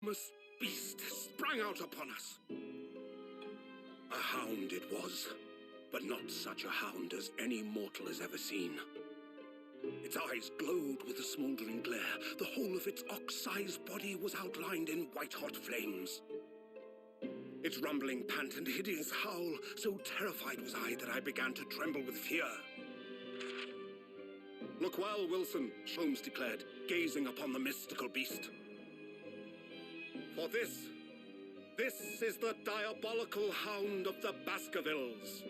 enormous beast sprang out upon us. A hound it was, but not such a hound as any mortal has ever seen. Its eyes glowed with a smoldering glare. The whole of its ox-sized body was outlined in white-hot flames. Its rumbling pant and hideous howl, so terrified was I that I began to tremble with fear. "Look well, Wilson," Sholmes declared, gazing upon the mystical beast. "For this is the diabolical hound of the Baskervilles."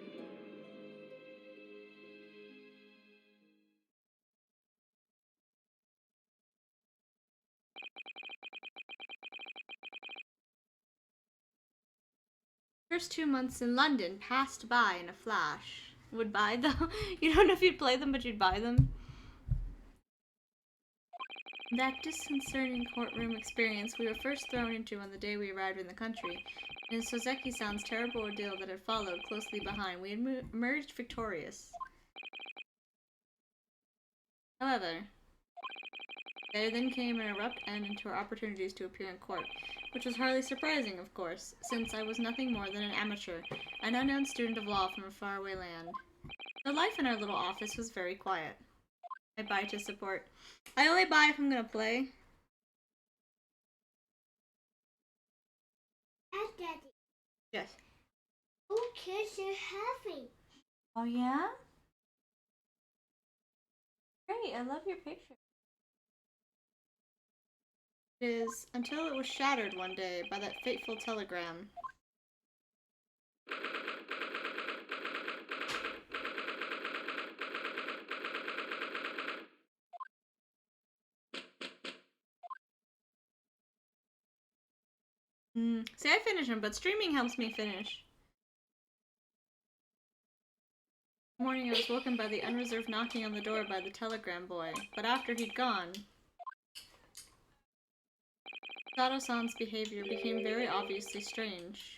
First 2 months in London passed by in a flash. Would buy though? You don't know if you'd play them, but you'd buy them. That disconcerting courtroom experience we were first thrown into on the day we arrived in the country, and Sozeki-san's terrible ordeal that had followed closely behind, we had emerged victorious. However, there then came an abrupt end to our opportunities to appear in court, which was hardly surprising, of course, since I was nothing more than an amateur, an unknown student of law from a faraway land. The life in our little office was very quiet. I buy to support. I only buy if I'm gonna play. Daddy. Yes. Oh, kids are having. Oh yeah? Great, I love your picture. It is until it was shattered one day by that fateful telegram. See, I finish them, but streaming helps me finish. One morning I was woken by the unreserved knocking on the door by the telegram boy, but after he'd gone, Sato-san's behavior became very obviously strange.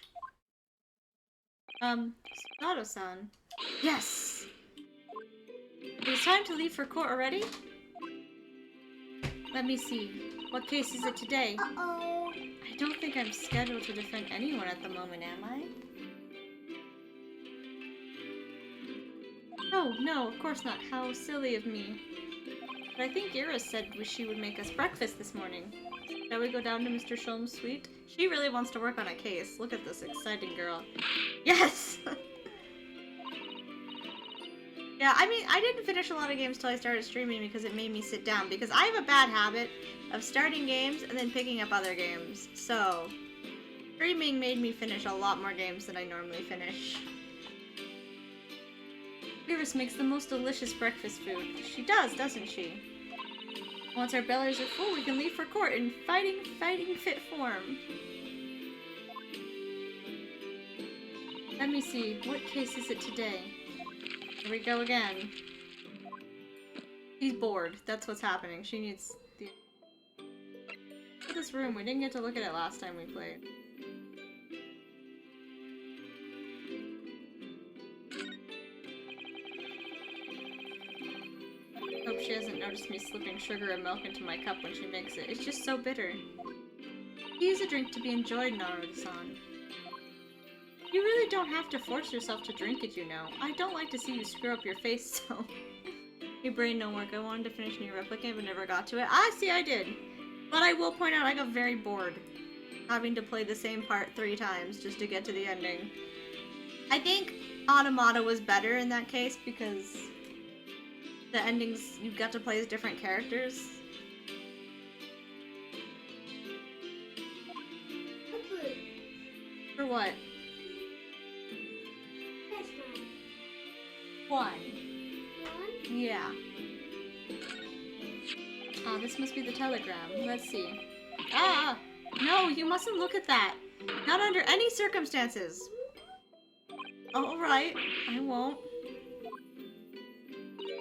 Sato-san. Yes! It is time to leave for court already? Let me see. What case is it today? Uh-oh. I don't think I'm scheduled to defend anyone at the moment, am I? Oh, no, of course not. How silly of me. But I think Ira said she would make us breakfast this morning. Shall we go down to Mr. Sholmes' suite? She really wants to work on a case. Look at this exciting girl. Yes! Yeah, I mean, I didn't finish a lot of games till I started streaming because it made me sit down. Because I have a bad habit of starting games and then picking up other games. So, streaming made me finish a lot more games than I normally finish. Iris makes the most delicious breakfast food. She does, doesn't she? Once our bellies are full, we can leave for court in fighting fit form. Let me see, what case is it today? Here we go again. She's bored. That's what's happening. She needs the... Look at this room. We didn't get to look at it last time we played. Hope she hasn't noticed me slipping sugar and milk into my cup when she makes it. It's just so bitter. Tea is a drink to be enjoyed, Naruto-san. You really don't have to force yourself to drink it, you know. I don't like to see you screw up your face, so... Your brain no work. I wanted to finish New Replicant, but never got to it. Ah, see, I did. But I will point out, I got very bored. Having to play the same part 3 times just to get to the ending. I think Automata was better in that case, because... the endings you got to play as different characters. For what? One. Yeah. Ah, this must be the telegram. Let's see. Ah! No, you mustn't look at that! Not under any circumstances! Alright, I won't.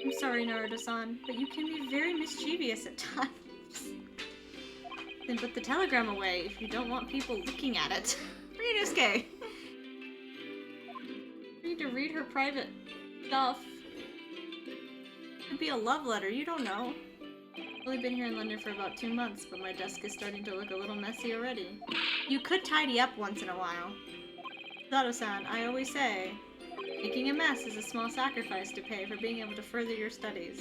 I'm sorry, Naruto-san, but you can be very mischievous at times. Then put the telegram away if you don't want people looking at it. Ryunosuke! You need to read her private stuff. It could be a love letter, you don't know. Only been here in London for about 2 months, but my desk is starting to look a little messy already. You could tidy up once in a while. Zato-san, I always say, making a mess is a small sacrifice to pay for being able to further your studies.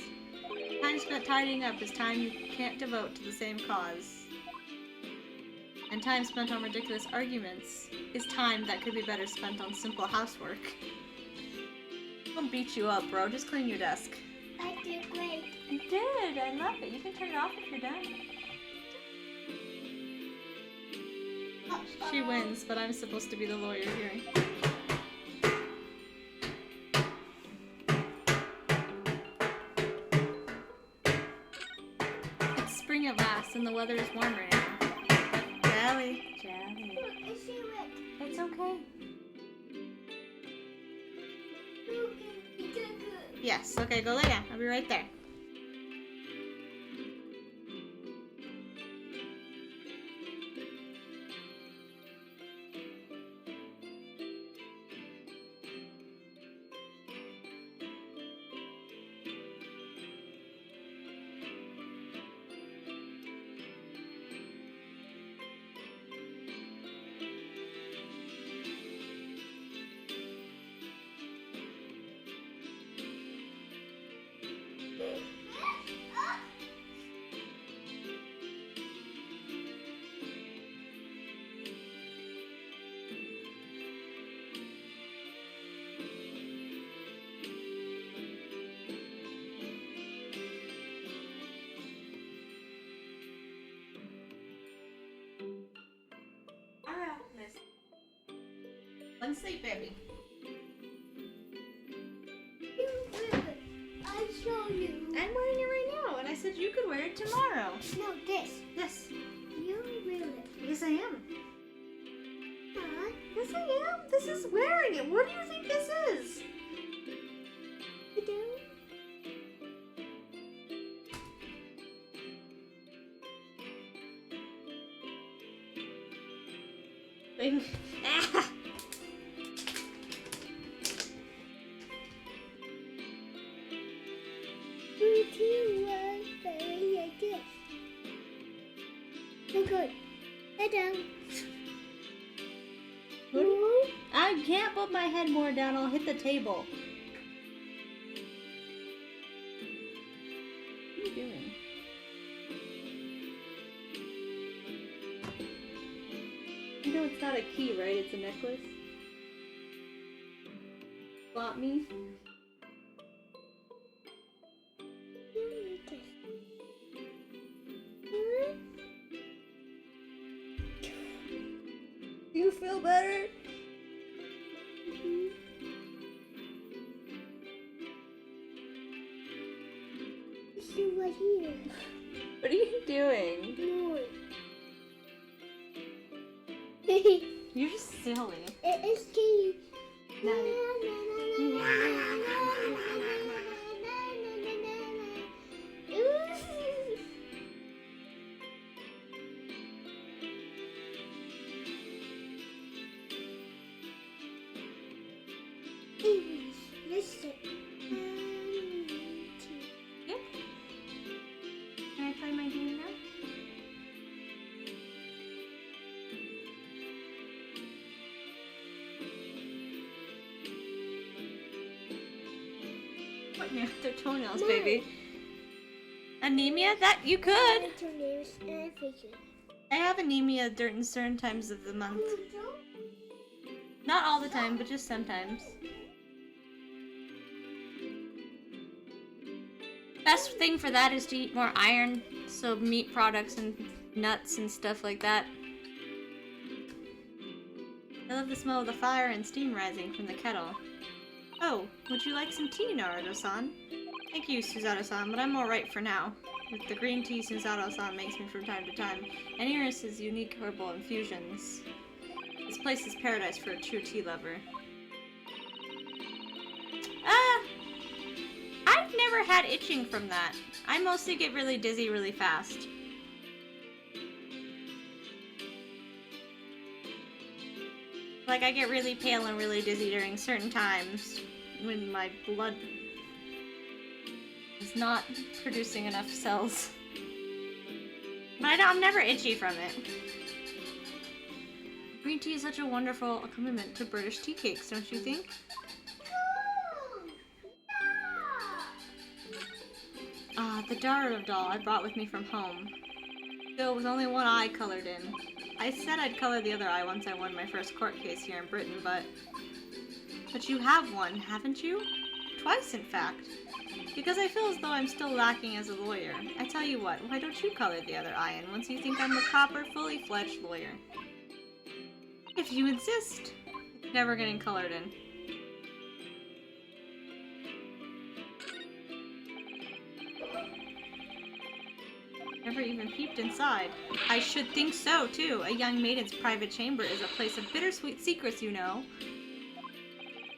Time spent tidying up is time you can't devote to the same cause. And time spent on ridiculous arguments is time that could be better spent on simple housework. Don't beat you up, bro. Just clean your desk. I did great. You did. I love it. You can turn it off if you're done. She wins, but I'm supposed to be the lawyer here. It's spring at last, and the weather is warm right now. Jelly. Jelly. I see it. It's okay. Yes, okay, go lay down. I'll be right there. One sleep, baby. You will. I show you. I'm wearing it right now, and I said you could wear it tomorrow. No, this. Yes. You will it. Yes, I am. Huh? Yes, I am. This is wearing it. What do you think this is? You do? Ah. Routine was very like this. So good. Lay down. What? I can't put my head more down. I'll hit the table. What are you doing? You know it's not a key, right? It's a necklace. Bought me. You feel better? See what here? What are you doing? More. You're just silly. It is key. Listen. Yep. Can I play my game now? What now? Their toenails, No. baby. Anemia? That you could. I have anemia during certain times of the month. Not all the time, but just sometimes. Best thing for that is to eat more iron, so meat products and nuts and stuff like that. I love the smell of the fire and steam rising from the kettle. Oh, would you like some tea, Naruto-san? Thank you, Suzato-san, but I'm alright for now. With the green tea Suzato-san makes me from time to time, and Iris' unique herbal infusions. This place is paradise for a true tea lover. I've never had itching from that. I mostly get really dizzy really fast. Like, I get really pale and really dizzy during certain times when my blood is not producing enough cells. But I'm never itchy from it. Green tea is such a wonderful accompaniment to British tea cakes, don't you think? Ah, the Daru doll I brought with me from home. Still, with only one eye colored in. I said I'd color the other eye once I won my first court case here in Britain, but you have one, haven't you? Twice, in fact. Because I feel as though I'm still lacking as a lawyer. I tell you what, why don't you color the other eye in once you think I'm a proper, fully fledged lawyer? If you insist. It's never getting colored in. Never even peeped inside. I should think so, too. A young maiden's private chamber is a place of bittersweet secrets, you know.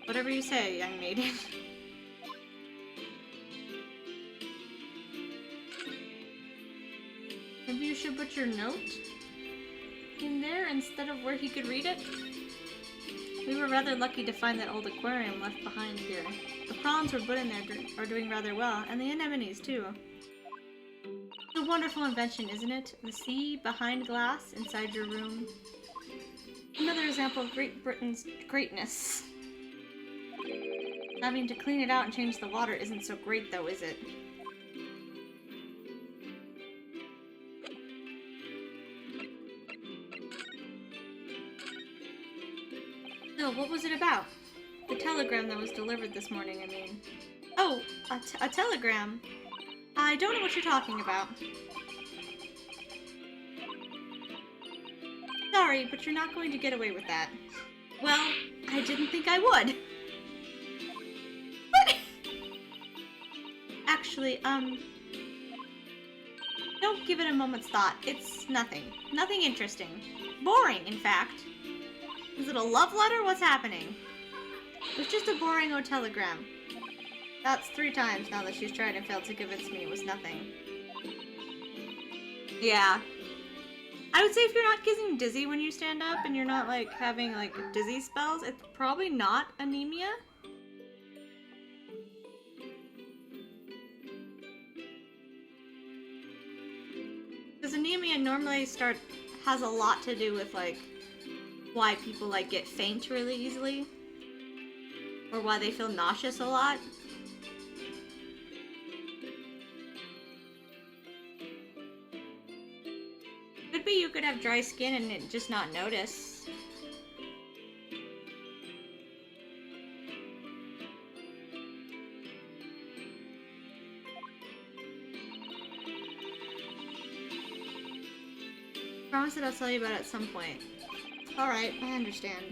Whatever you say, young maiden. Maybe you should put your note in there instead of where he could read it? We were rather lucky to find that old aquarium left behind here. The prawns we're put in there are doing rather well, and the anemones, too. It's a wonderful invention, isn't it? The sea behind glass inside your room. Another example of Great Britain's greatness. Having to clean it out and change the water isn't so great, though, is it? So, what was it about? The telegram that was delivered this morning, I mean. Oh, a telegram? I don't know what you're talking about. Sorry, but you're not going to get away with that. Well, I didn't think I would. What? Actually, don't give it a moment's thought. It's nothing. Nothing interesting. Boring, in fact. Is it a love letter? What's happening? It's just a boring old telegram. That's 3 times now that she's tried and failed to convince me it was nothing. Yeah. I would say if you're not getting dizzy when you stand up and you're not, like, having, like, dizzy spells, it's probably not anemia. Because anemia normally has a lot to do with, like, why people, like, get faint really easily. Or why they feel nauseous a lot. Could be you could have dry skin and just not notice. Promise that I'll tell you about it at some point. Alright, I understand.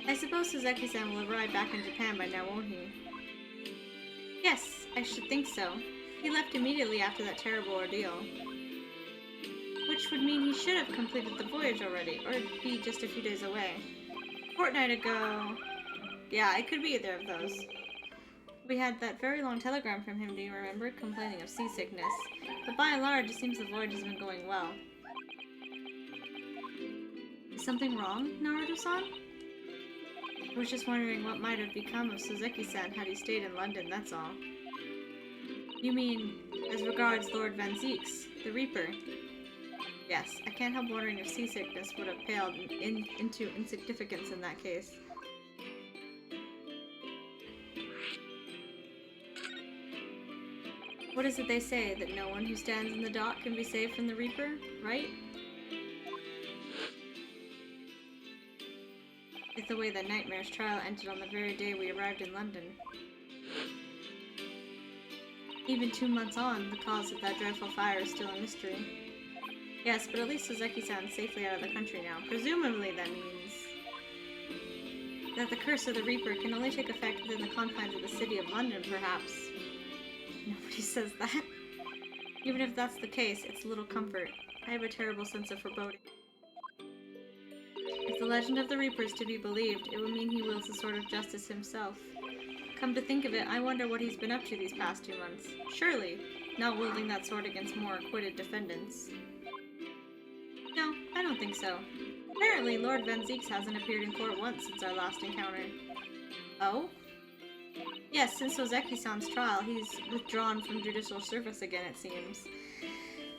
I suppose Suzuki-san will arrive back in Japan by now, won't he? Yes, I should think so. He left immediately after that terrible ordeal. Which would mean he should have completed the voyage already, or be just a few days away. A fortnight ago... Yeah, it could be either of those. We had that very long telegram from him, do you remember? Complaining of seasickness. But by and large, it seems the voyage has been going well. Is something wrong, Naruto-san? I was just wondering what might have become of Suzuki-san had he stayed in London, that's all. You mean, as regards Lord Van Zieks, the Reaper? Yes, I can't help wondering if seasickness would have paled into insignificance in that case. What is it they say, that no one who stands in the dock can be saved from the Reaper, right? It's the way that Nightmare's trial ended on the very day we arrived in London. Even 2 months on, the cause of that dreadful fire is still a mystery. Yes, but at least Suzuki-san's safely out of the country now. Presumably that means that the curse of the Reaper can only take effect within the confines of the city of London, perhaps. Nobody says that. Even if that's the case, it's little comfort. I have a terrible sense of foreboding. If the legend of the Reaper is to be believed, it would mean he wields the sword of justice himself. Come to think of it, I wonder what he's been up to these past 2 months. Surely, not wielding that sword against more acquitted defendants. No, I don't think so. Apparently, Lord Van Zieks hasn't appeared in court once since our last encounter. Oh? Yes, since Ozeki-san's trial, he's withdrawn from judicial service again, it seems.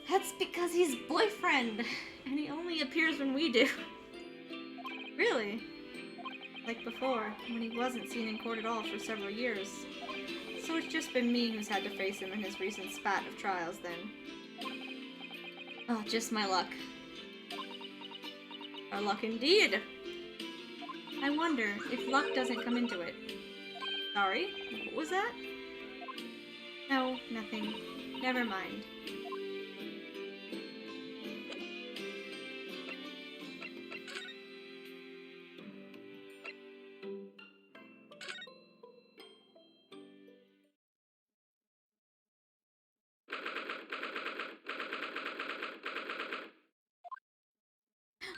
That's because he's boyfriend, and he only appears when we do. Really? Like before, when he wasn't seen in court at all for several years. So it's just been me who's had to face him in his recent spat of trials then. Oh, just my luck. Our luck indeed! I wonder if luck doesn't come into it. Sorry? What was that? No, nothing. Never mind.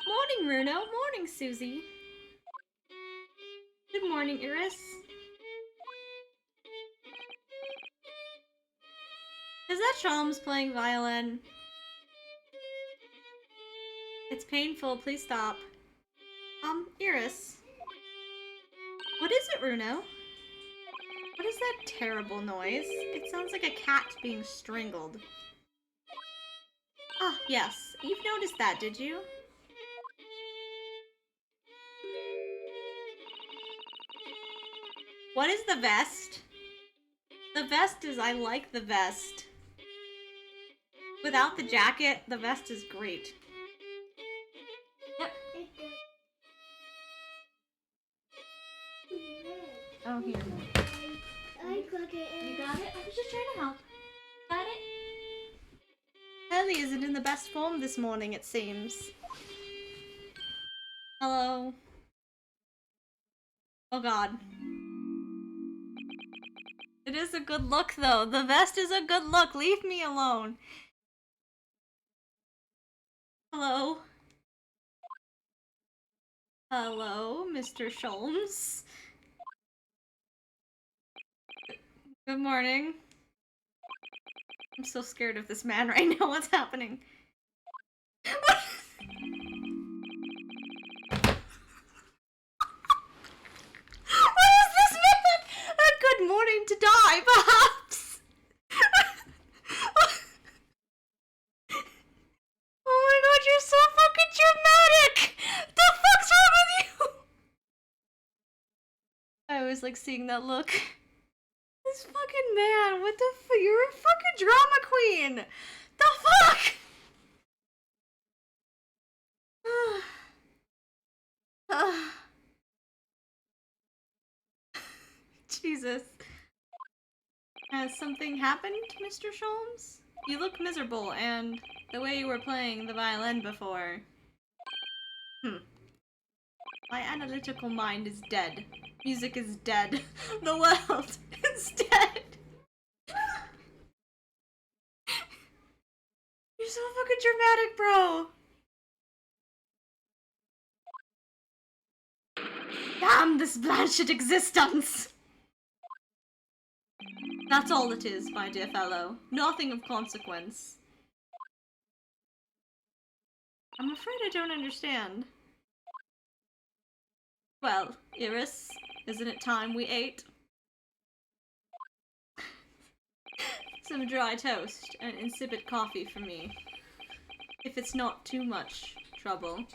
Morning, Runo. Morning, Susie. Good morning, Iris. Is that Sholmes playing violin? It's painful. Please stop. Iris. What is it, Runo? What is that terrible noise? It sounds like a cat being strangled. Ah, yes. You've noticed that, did you? What is the vest? The vest is, I like the vest. Without the jacket, the vest is great. Yep. Oh, here. I got it. You got it? I was just trying to help. Got it? Ellie isn't in the best form this morning, it seems. Hello. Oh god. It is a good look, though. The vest is a good look. Leave me alone. Hello. Hello, Mr. Sholmes. Good morning. I'm so scared of this man right now. What's happening? What? What is this man? A good morning to die, perhaps? Oh my god, you're so fucking dramatic! The fuck's wrong with you? I always like seeing that look. This fucking man, what the fuck? You're a fucking drama queen! The fuck? Jesus. Has something happened, Mr. Sholmes? You look miserable, and the way you were playing the violin before. My analytical mind is dead. Music is dead. The world is dead. You're so fucking dramatic, bro. Damn this blanched existence. That's all it is, my dear fellow. Nothing of consequence. I'm afraid I don't understand. Well, Iris, isn't it time we ate? Some dry toast and insipid coffee for me. If it's not too much trouble.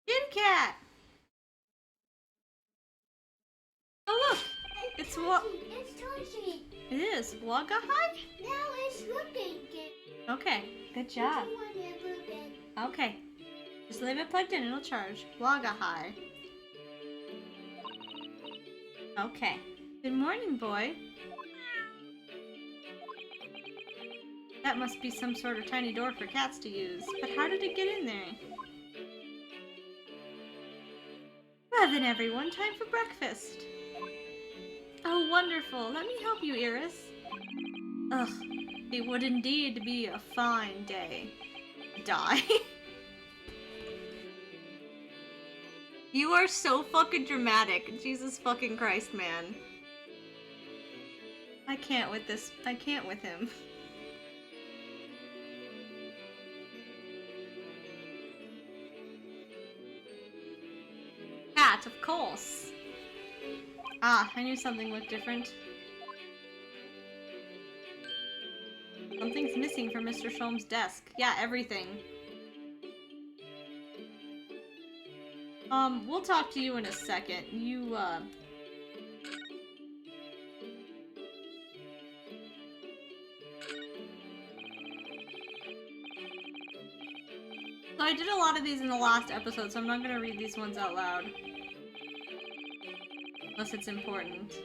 Kitty cat! Oh look! It's what? It's Toshi. It is. Waga hi? Now it's looking good. Okay, good job. Okay. Just leave it plugged in, it'll charge. Waga hi. Okay. Good morning, boy. That must be some sort of tiny door for cats to use. But how did it get in there? Well then, everyone, time for breakfast. Oh, wonderful. Let me help you, Iris. Ugh. It would indeed be a fine day. Die. You are so fucking dramatic. Jesus fucking Christ, man. I can't with this. I can't with him. course. Ah, I knew something looked different. Something's missing from Mr. Sholmes' desk. Yeah, everything. We'll talk to you in a second. You, So I did a lot of these in the last episode, so I'm not gonna read these ones out loud. Unless it's important.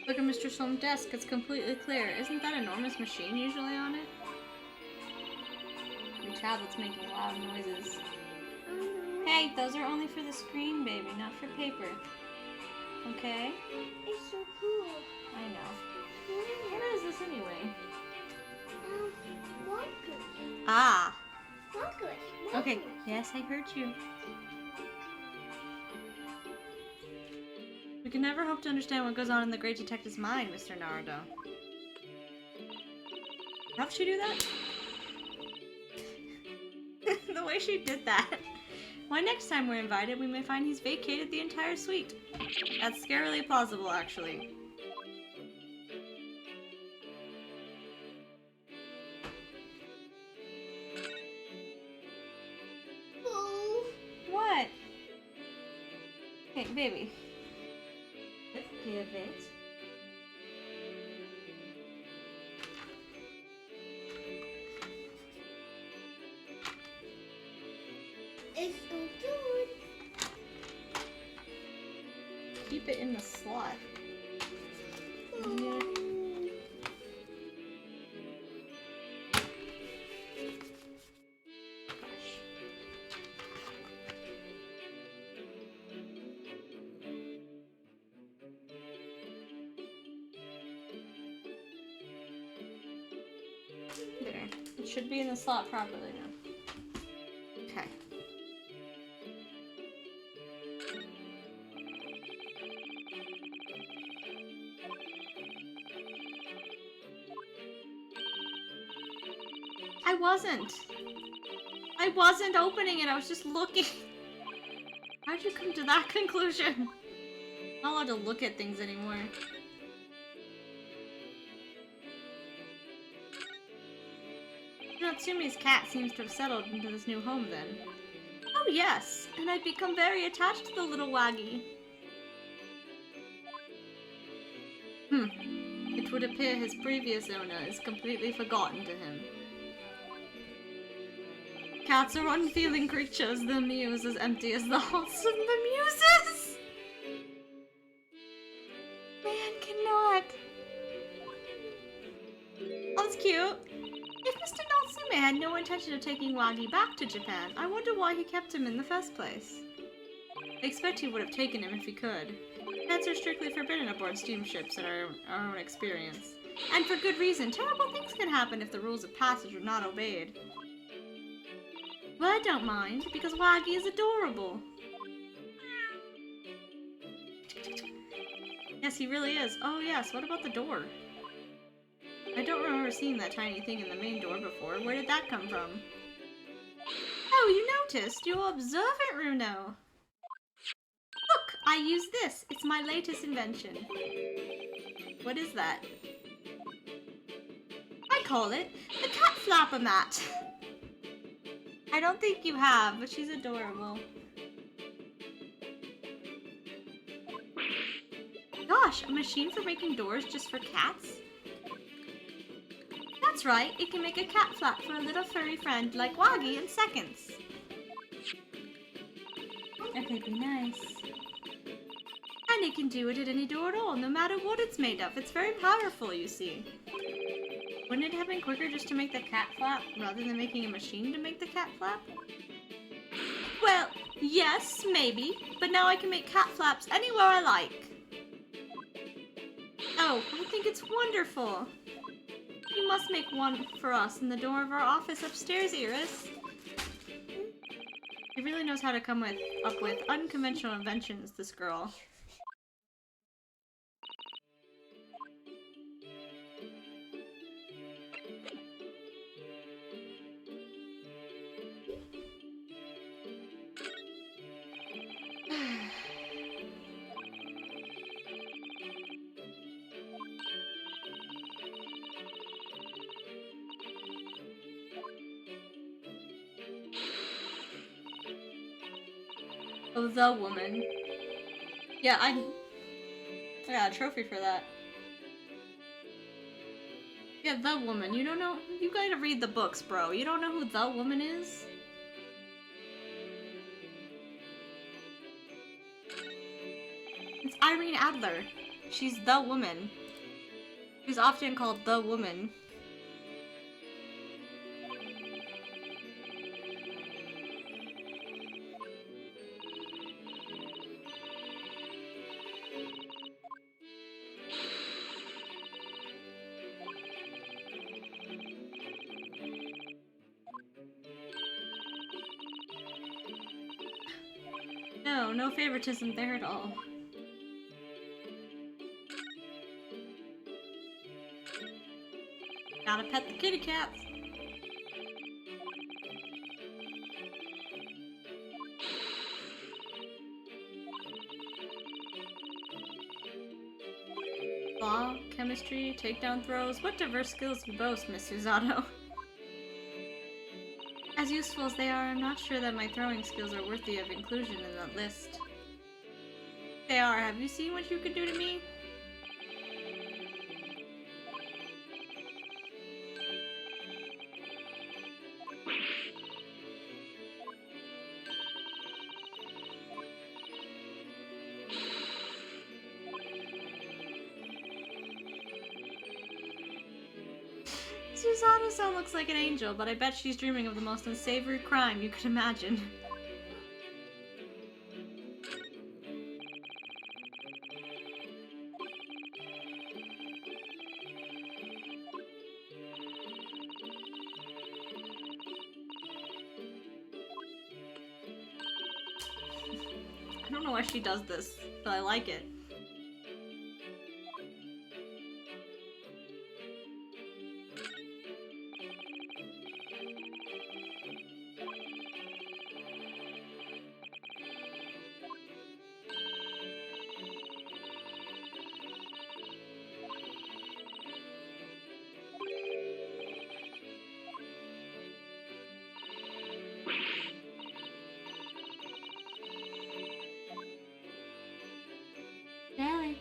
Look at Mr. Sholmes' desk, it's completely clear. Isn't that enormous machine usually on it? Your tablet's making loud noises. Hey, those are only for the screen, baby, not for paper. Okay? It's so cool. I know. What is this anyway? Markers. Ah! Markers. Okay, yes, I heard you. We can never hope to understand what goes on in the great detective's mind, Mr. Naruto. How'd she do that? The way she did that. Why, next time we're invited, we may find he's vacated the entire suite. That's scarily plausible, actually. Oh. What? Hey, baby. Let's give it. It's so good. Keep it in the slot. Oh. There. It should be in the slot properly now. Okay. I wasn't opening it, I was just looking. How'd you come to that conclusion? I'm not allowed to look at things anymore. Natsume's cat seems to have settled into this new home then. Oh yes, and I've become very attached to the little waggy. It would appear his previous owner is completely forgotten to him. Cats are unfeeling creatures, the muse as empty as the hearts of the muses! Man cannot. Oh, that's cute. If Mr. Natsume had no intention of taking Wagi back to Japan, I wonder why he kept him in the first place. I expect he would have taken him if he could. Pets are strictly forbidden aboard steamships in our own experience. And for good reason, terrible things can happen if the rules of passage are not obeyed. But I don't mind, because Wagi is adorable. Yes, he really is. Oh yes, what about the door? I don't remember seeing that tiny thing in the main door before. Where did that come from? Oh, you noticed? You're observant, Runo. Look, I use this. It's my latest invention. What is that? I call it the cat flapper mat. I don't think you have, but she's adorable. Gosh, a machine for making doors just for cats? That's right, it can make a cat flap for a little furry friend like Wagi in seconds. Okay, be nice. And it can do it at any door at all, no matter what it's made of. It's very powerful, you see. Wouldn't it have been quicker just to make the cat flap rather than making a machine to make the cat flap? Well, yes, maybe, but now I can make cat flaps anywhere I like. Oh, I think it's wonderful. You must make one for us in the door of our office upstairs, Iris. She really knows how to come up with unconventional inventions, this girl. Oh, the woman. Yeah, I got a trophy for that. Yeah, the woman. You don't know? You gotta read the books, bro. You don't know who the woman is? It's Irene Adler. She's the woman. She's often called the woman. No favoritism there at all. Gotta pet the kitty cats. Law, chemistry, takedown throws. What diverse skills you boast, Miss Susato. As useful as they are, I'm not sure that my throwing skills are worthy of inclusion in that list. They are. Have you seen what you could do to me? Susato looks like an angel, but I bet she's dreaming of the most unsavory crime you could imagine. I don't know why she does this, but I like it.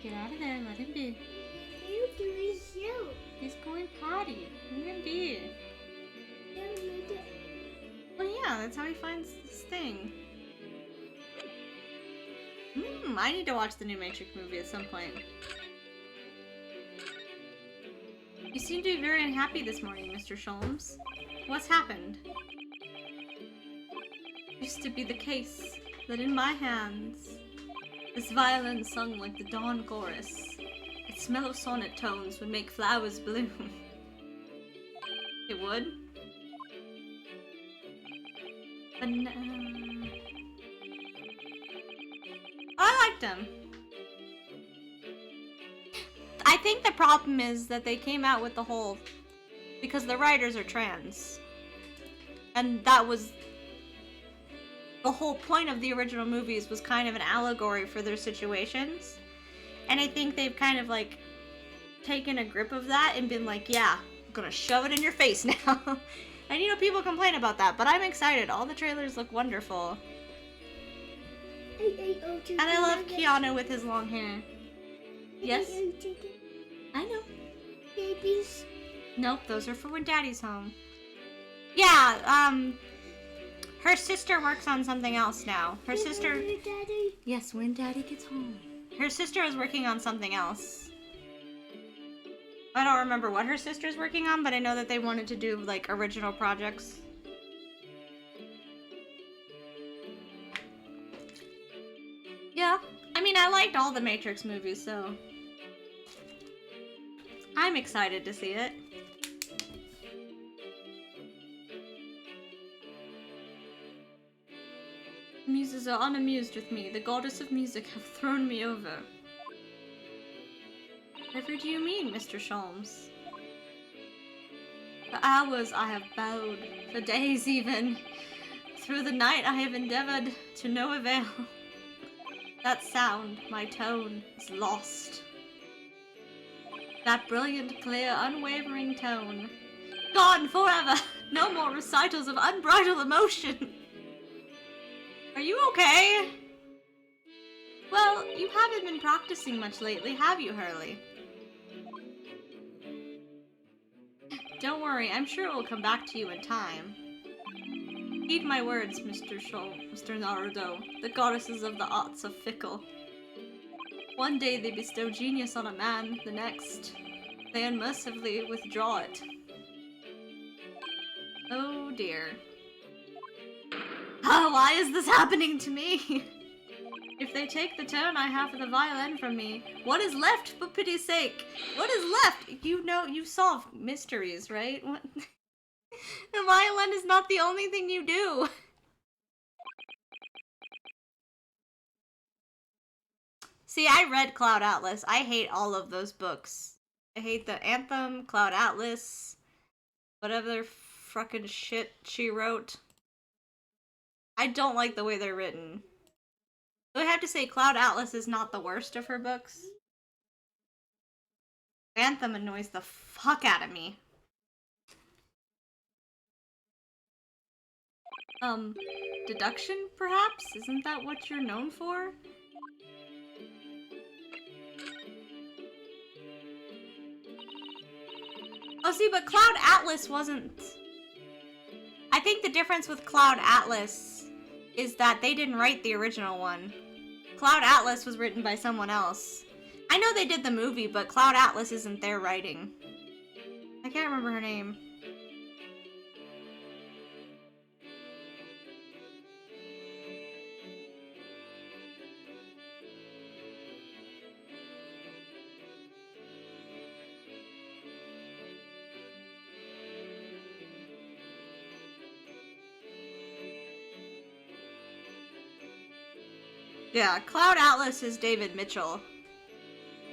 Get out of there, let him be. You doing so? He's going potty. Let him be. Well, yeah, that's how he finds this thing. I need to watch the new Matrix movie at some point. You seem to be very unhappy this morning, Mr. Sholmes. What's happened? It used to be the case that in my hands, this violin sung like the dawn chorus. Its mellow sonnet tones would make flowers bloom. It would? But I liked them. I think the problem is that they came out with the whole... because the writers are trans. And that was... the whole point of the original movies was kind of an allegory for their situations. And I think they've kind of like taken a grip of that and been like, yeah, I'm gonna shove it in your face now. And you know, people complain about that, but I'm excited. All the trailers look wonderful. And I love Keanu with his long hair. Yes? I know. Babies. Nope, those are for when Daddy's home. Yeah, her sister works on something else now. Her sister... Daddy. Yes, when Daddy gets home. Her sister is working on something else. I don't remember what her sister's working on, but I know that they wanted to do, like, original projects. Yeah. I mean, I liked all the Matrix movies, so... I'm excited to see it. muses are unamused with me. The goddess of music have thrown me over. Whatever do you mean, Mr. Sholmes? For hours I have bowed, for days even. Through the night I have endeavored to no avail. That sound, my tone, is lost. That brilliant, clear, unwavering tone. Gone forever! No more recitals of unbridled emotion! Are you okay? Well, you haven't been practicing much lately, have you, Hurley? Don't worry, I'm sure it will come back to you in time. Heed my words, Mr. Naruto. The goddesses of the arts are fickle. One day they bestow genius on a man, the next, they unmercifully withdraw it. Oh dear. Oh, why is this happening to me? If they take the tone I have for the violin from me, what is left, for pity's sake? What is left? You know, you solve mysteries, right? What? The violin is not the only thing you do. See, I read Cloud Atlas. I hate all of those books. I hate the Anthem, Cloud Atlas, whatever frickin' shit she wrote. I don't like the way they're written. So I have to say Cloud Atlas is not the worst of her books. Anthem annoys the fuck out of me. Deduction, perhaps? Isn't that what you're known for? Oh, see, but Cloud Atlas wasn't... I think the difference with Cloud Atlas is that they didn't write the original one. Cloud Atlas was written by someone else. I know they did the movie, but Cloud Atlas isn't their writing. I can't remember her name. Yeah, Cloud Atlas is David Mitchell.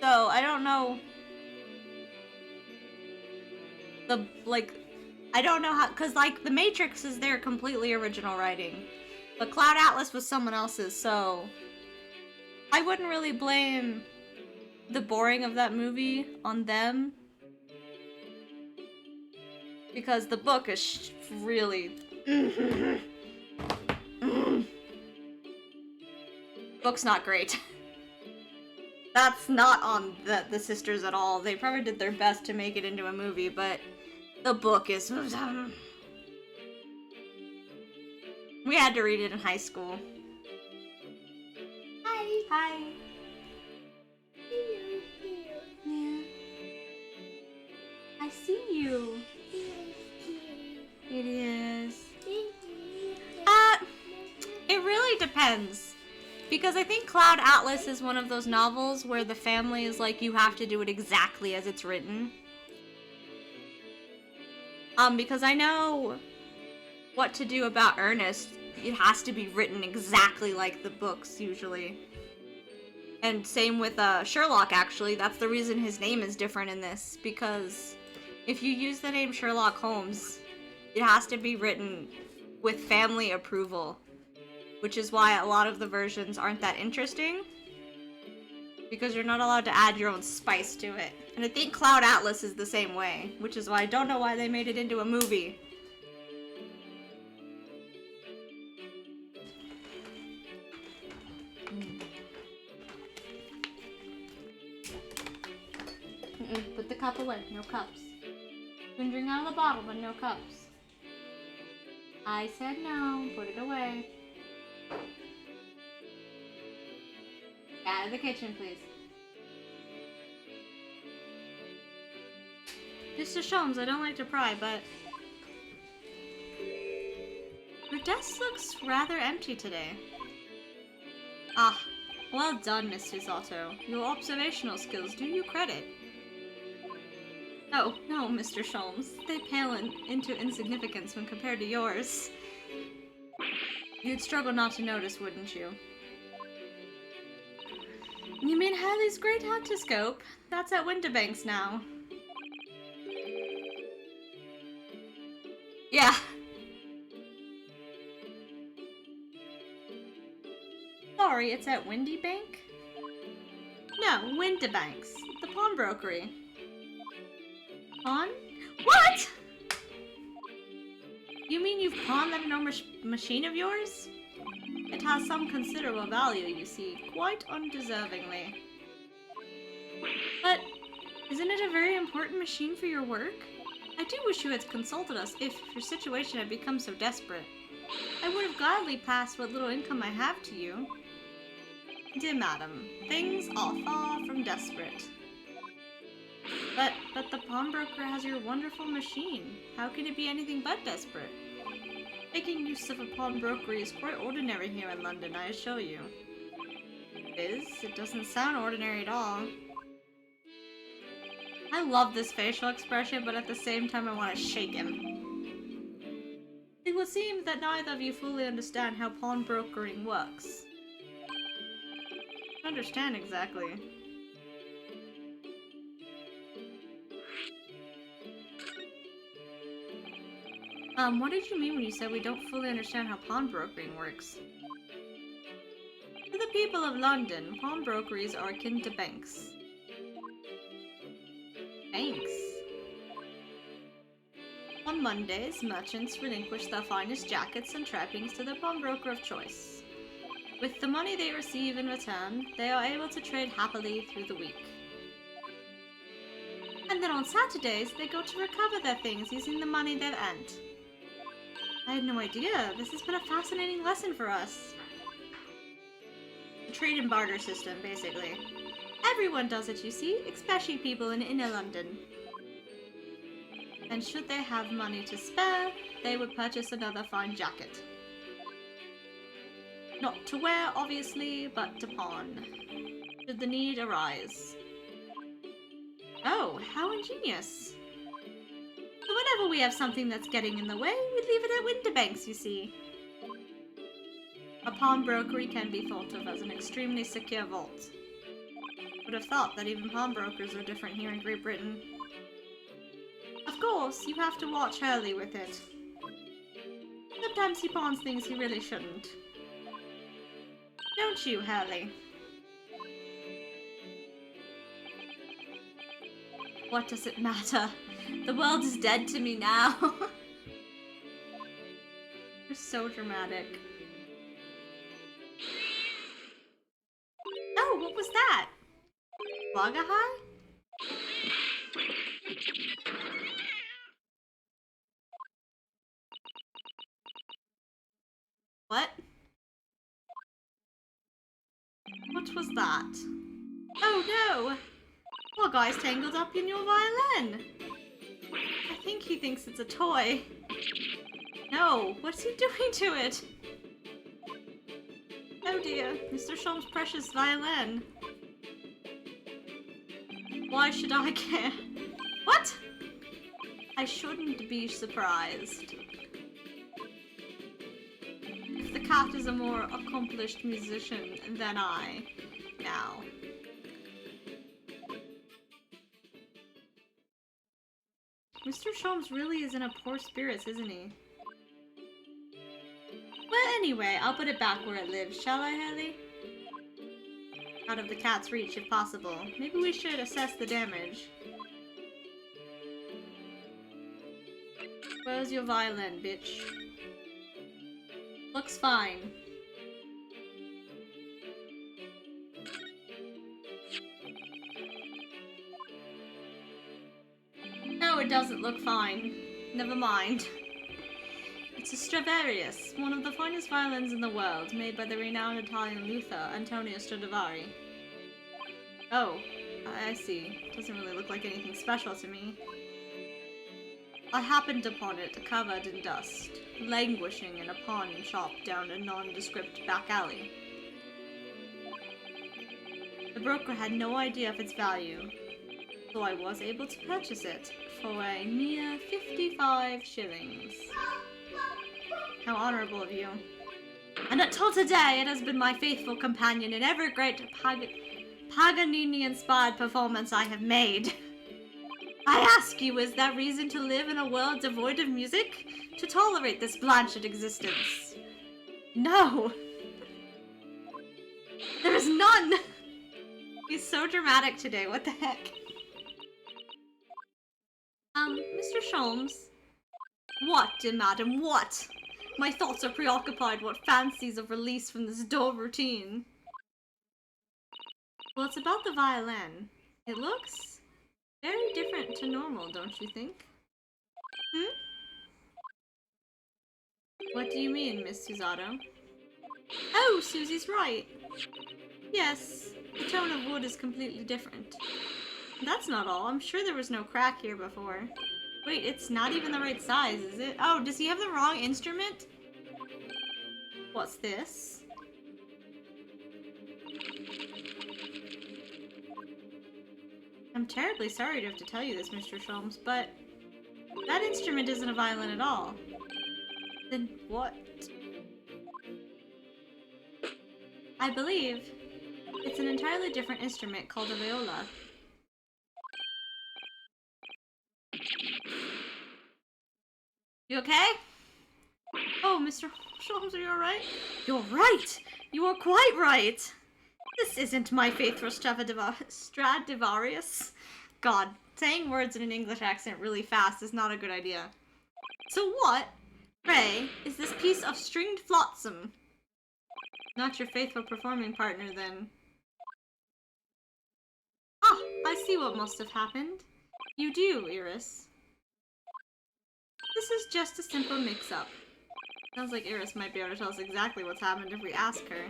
So, I don't know... I don't know how... Because, like, The Matrix is their completely original writing. But Cloud Atlas was someone else's, so... I wouldn't really blame the boring of that movie on them. Because the book is really... Book's not great. That's not on the sisters at all. They probably did their best to make it into a movie, but the book is... We had to read it in high school. Hi. Hi. Yeah. I see you. It is. It really depends. Because I think Cloud Atlas is one of those novels where the family is like, you have to do it exactly as it's written. Because I know what to do about Ernest. It has to be written exactly like the books, usually. And same with Sherlock, actually. That's the reason his name is different in this. Because if you use the name Sherlock Holmes, it has to be written with family approval. Which is why a lot of the versions aren't that interesting. Because you're not allowed to add your own spice to it. And I think Cloud Atlas is the same way. Which is why I don't know why they made it into a movie. Put the cup away. No cups. You can drink out of the bottle, but no cups. I said no. Put it away. Out of the kitchen, please. Mr. Sholmes, I don't like to pry, but... Your desk looks rather empty today. Ah, well done, Mr. Zotto. Your observational skills do you credit. Oh, no, Mr. Sholmes. They pale into insignificance when compared to yours. You'd struggle not to notice, wouldn't you? You mean Halley's great hunter-scope? That's at Winterbanks now. Yeah. Sorry, it's at Windy Bank? No, Winterbanks. The pawnbrokery. Pawn? What?! You mean you've pawned that enormous machine of yours? It has some considerable value, you see, quite undeservingly. But isn't it a very important machine for your work? I do wish you had consulted us if your situation had become so desperate. I would have gladly passed what little income I have to you. Dear madam, things are far from desperate. But the pawnbroker has your wonderful machine. How can it be anything but desperate? Making use of a pawnbrokery is quite ordinary here in London, I assure you. It is? It doesn't sound ordinary at all. I love this facial expression, but at the same time I want to shake him. It would seem that neither of you fully understand how pawnbrokering works. I don't understand exactly. What did you mean when you said we don't fully understand how pawnbrokering works? To the people of London, pawnbrokeries are akin to banks. Banks? On Mondays, merchants relinquish their finest jackets and trappings to their pawnbroker of choice. With the money they receive in return, they are able to trade happily through the week. And then on Saturdays, they go to recover their things using the money they've earned. I had no idea. This has been a fascinating lesson for us. A trade and barter system, basically. Everyone does it, you see, especially people in inner London. And should they have money to spare, they would purchase another fine jacket. Not to wear, obviously, but to pawn, should the need arise. Oh, how ingenious. So whenever we have something that's getting in the way, we leave it at Winterbanks, you see. A pawnbrokery can be thought of as an extremely secure vault. Would have thought that even pawnbrokers are different here in Great Britain. Of course, you have to watch Hurley with it. Sometimes he pawns things he really shouldn't. Don't you, Hurley? What does it matter? The world is dead to me now. You're so dramatic. Oh, what was that? Wagahai? What? What was that? Oh no! Poor guy's tangled up in your violin. I think he thinks it's a toy. No, what's he doing to it? Oh dear, Mr. Sholmes' precious violin. Why should I care? What? I shouldn't be surprised. If the cat is a more accomplished musician than I, now. Mr. Sholmes really is in a poor spirits, isn't he? Well, anyway, I'll put it back where it lives, shall I, Hurley? Out of the cat's reach, if possible. Maybe we should assess the damage. Where's your violin, bitch? Looks fine. No, it doesn't look fine. Never mind. It's a Stradivarius, one of the finest violins in the world, made by the renowned Italian luthier Antonio Stradivari. Oh, I see. Doesn't really look like anything special to me. I happened upon it, covered in dust, languishing in a pawn shop down a nondescript back alley. The broker had no idea of its value, so I was able to purchase it for a mere 55 shillings. How honorable of you. And until today, it has been my faithful companion in every great Paganini-inspired performance I have made. I ask you, is there reason to live in a world devoid of music? To tolerate this blanched existence? No! There is none! He's so dramatic today, what the heck? Mr. Sholmes? What, dear madam, what? My thoughts are preoccupied what fancies of release from this dull routine. Well, it's about the violin. It looks very different to normal, don't you think? What do you mean, Miss Susato? Oh, Susie's right. Yes, the tone of wood is completely different. That's not all. I'm sure there was no crack here before. Wait, it's not even the right size, is it? Oh, does he have the wrong instrument? What's this? I'm terribly sorry to have to tell you this, Mr. Sholmes, but that instrument isn't a violin at all. Then what? I believe it's an entirely different instrument called a viola. You okay? Oh, Mr. Sholmes, are you alright? You're right! You are quite right! This isn't my faithful Stradivarius. God, saying words in an English accent really fast is not a good idea. So what, pray, is this piece of stringed flotsam? Not your faithful performing partner, then. Ah, I see what must have happened. You do, Iris. This is just a simple mix-up. Sounds like Iris might be able to tell us exactly what's happened if we ask her.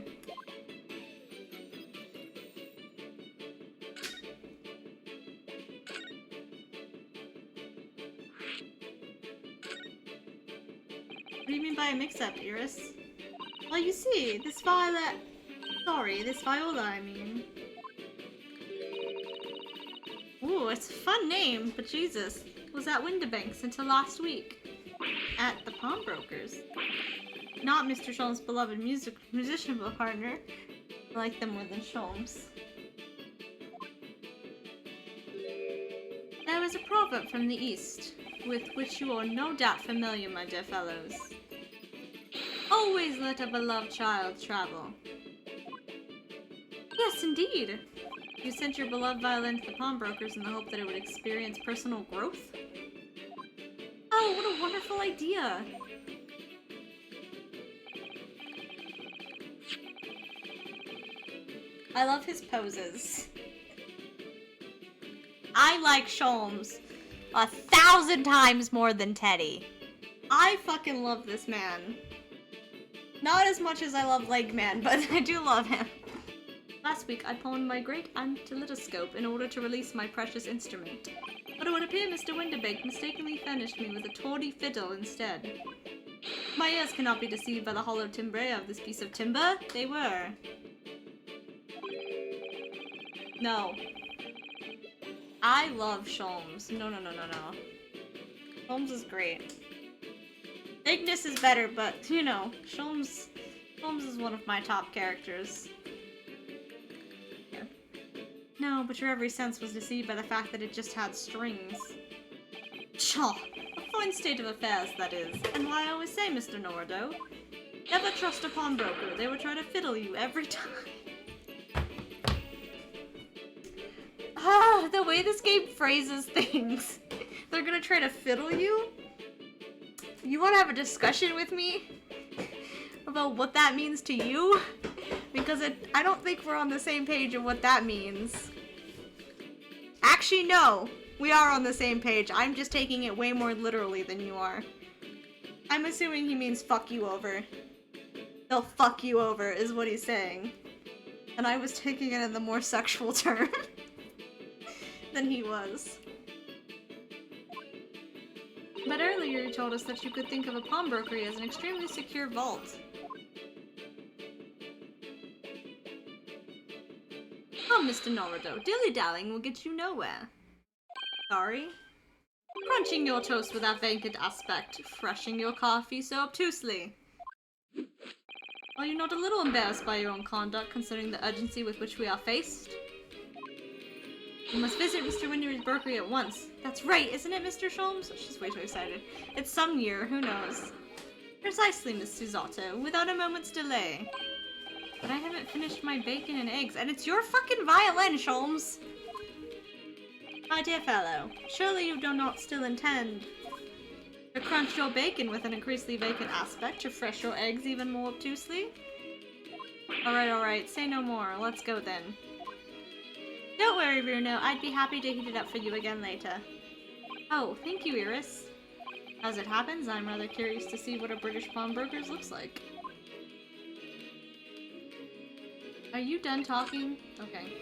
What do you mean by a mix-up, Iris? Well, you see, this viola, I mean. Ooh, it's a fun name, but Jesus. Was at Windibanks until last week. At the pawnbrokers. Not Mr. Sholmes' beloved musician partner. I like them more than Sholmes. There is a proverb from the East, with which you are no doubt familiar, my dear fellows. Always let a beloved child travel. Yes, indeed. You sent your beloved violin to the pawnbrokers in the hope that it would experience personal growth? Oh, what a wonderful idea! I love his poses. I like Sholmes 1,000 times more than Teddy. I fucking love this man. Not as much as I love Legman, but I do love him. Last week, I pawned my great antilitoscope in order to release my precious instrument. But it would appear Mr. Windibank mistakenly furnished me with a tawdry fiddle instead. My ears cannot be deceived by the hollow timbre of this piece of timber. They were. No. I love Sholmes. No. Sholmes is great. Ignis is better, but, you know, Sholmes is one of my top characters. Yeah. No, but your every sense was deceived by the fact that it just had strings. Pshaw! A fine state of affairs, that is. And why I always say, Mr. Nordo, never trust a pawnbroker. They will try to fiddle you every time. Ah, the way this game phrases things. They're gonna try to fiddle you? You want to have a discussion with me about what that means to you? Because I don't think we're on the same page of what that means. Actually, no. We are on the same page. I'm just taking it way more literally than you are. I'm assuming he means fuck you over. They'll fuck you over is what he's saying. And I was taking it in the more sexual term than he was. But earlier you told us that you could think of a pawnbrokery as an extremely secure vault. Oh, Mr. Norado, dilly-dallying will get you nowhere. Sorry? Crunching your toast with that vacant aspect, freshing your coffee so obtusely. Are you not a little embarrassed by your own conduct, considering the urgency with which we are faced? You must visit Mr. Winder's bakery at once. That's right, isn't it, Mr. Sholmes? She's way too excited. It's some year, who knows? Precisely, Miss Susato, without a moment's delay. But I haven't finished my bacon and eggs, and it's your fucking violin, Sholmes! My dear fellow, surely you do not still intend to crunch your bacon with an increasingly vacant aspect, to fresh your eggs even more obtusely? Alright, say no more. Let's go then. Don't worry, Bruno. I'd be happy to heat it up for you again later. Oh, thank you, Iris. As it happens, I'm rather curious to see what a British pawnbroker's looks like. Are you done talking? Okay.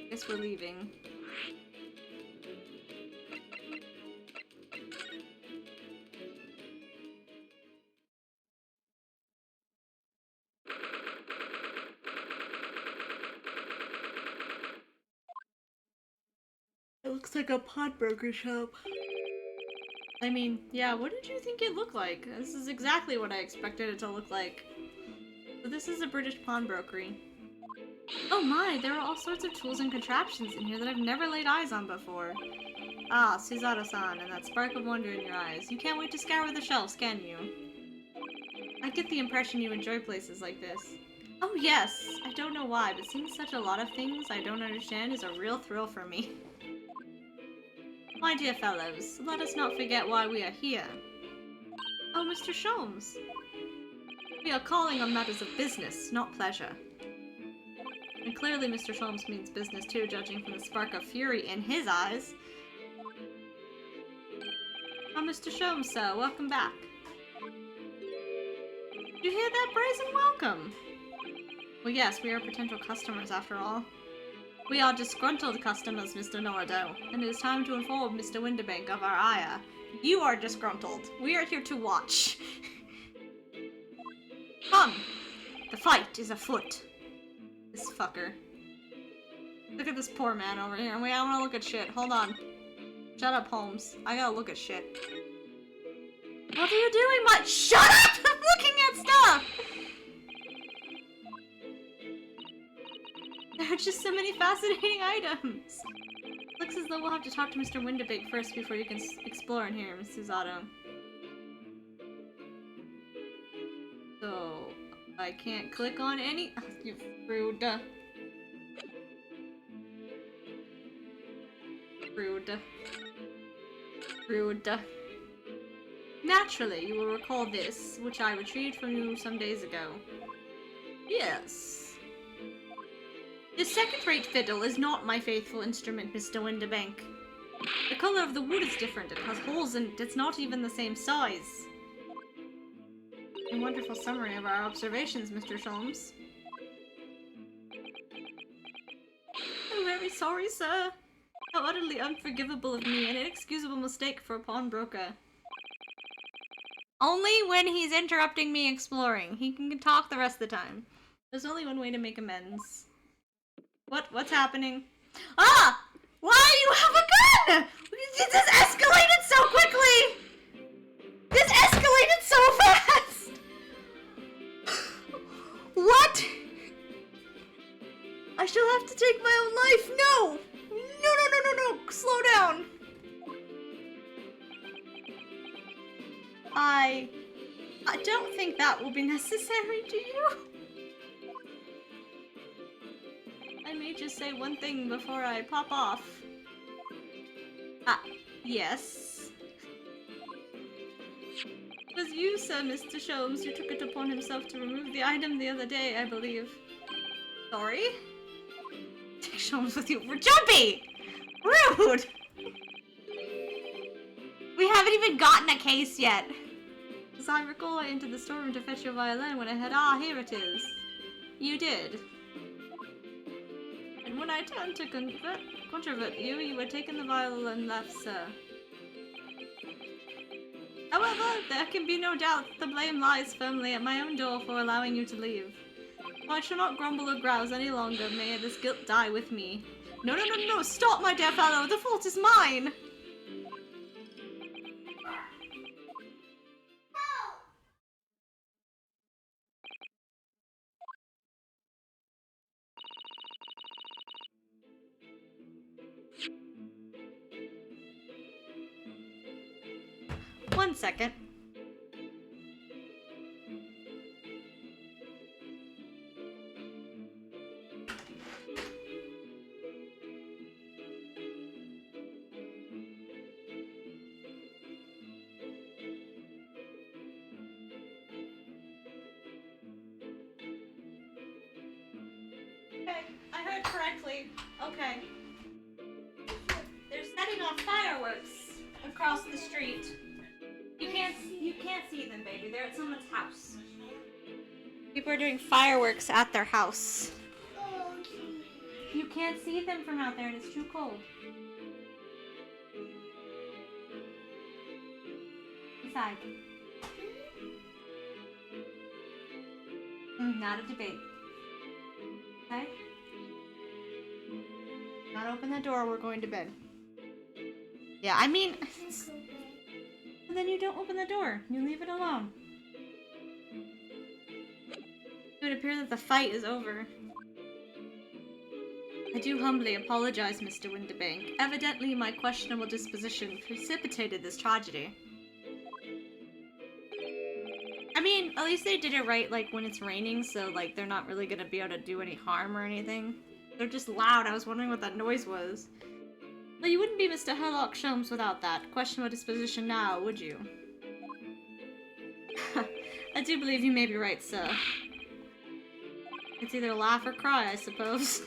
Guess we're leaving. It looks like a pawnbroker shop. I mean, yeah, what did you think it looked like? This is exactly what I expected it to look like. So this is a British pawnbrokery. Oh my, there are all sorts of tools and contraptions in here that I've never laid eyes on before. Ah, Susato-san, and that spark of wonder in your eyes. You can't wait to scour the shelves, can you? I get the impression you enjoy places like this. Oh yes, I don't know why, but seeing such a lot of things I don't understand is a real thrill for me. My dear fellows, let us not forget why we are here. Oh, Mr. Sholmes. We are calling on matters of business, not pleasure. And clearly Mr. Sholmes means business too, judging from the spark of fury in his eyes. Oh, Mr. Sholmes, sir, welcome back. Did you hear that brazen welcome? Well, yes, we are potential customers after all. We are disgruntled customers, Mr. Norado, and it is time to inform Mr. Winterbank of our ire. You are disgruntled. We are here to watch. Come! The fight is afoot. This fucker. Look at this poor man over here. I wanna look at shit. Hold on. Shut up, Holmes. I gotta look at shit. What are you doing, Shut up! I'm looking at stuff! There are just so many fascinating items. Looks as though we'll have to talk to Mr. Winterbank first before you can explore in here, Miss Susato. So, I can't click on any- you rude. Rude. Rude. Naturally, you will recall this, which I retrieved from you some days ago. Yes. This second-rate fiddle is not my faithful instrument, Mr. Winterbank. The color of the wood is different, it has holes in it, it's not even the same size. A wonderful summary of our observations, Mr. Sholmes. I'm very sorry, sir. How utterly unforgivable of me, an inexcusable mistake for a pawnbroker. Only when he's interrupting me exploring. He can talk the rest of the time. There's only one way to make amends. What's happening? Ah! Why do you have a gun? This escalated so quickly! This escalated so fast! What? I shall have to take my own life. No! No. Slow down. I don't think that will be necessary, do you? I may just say one thing before I pop off. Yes. It was you, sir, Mr. Sholmes, who took it upon himself to remove the item the other day, I believe. Sorry? Take Sholmes with you. We're jumpy! Rude! We haven't even gotten a case yet. As I recall, I entered the storeroom to fetch your violin when I had, here it is. You did. And when I turned to controvert you, you had taken the vial and left, sir. However, there can be no doubt that the blame lies firmly at my own door for allowing you to leave. I shall not grumble or grouse any longer, may this guilt die with me. No, stop, my dear fellow, the fault is mine! 1 second. Okay, I heard correctly. Okay. They're setting off fireworks across the street. You can't see them, baby. They're at someone's house. People are doing fireworks at their house. You can't see them from out there and it's too cold. Inside. Not a debate. Okay? Not open the door, we're going to bed. Yeah, I mean... then you don't open the door. You leave it alone. It would appear that the fight is over. I do humbly apologize, Mr. Winterbank. Evidently, my questionable disposition precipitated this tragedy. I mean, at least they did it right, like, when it's raining, so, like, they're not really gonna be able to do any harm or anything. They're just loud. I was wondering what that noise was. Well, you wouldn't be Mr. Sholmes without that. Questionable disposition now, would you? I do believe you may be right, sir. It's either laugh or cry, I suppose.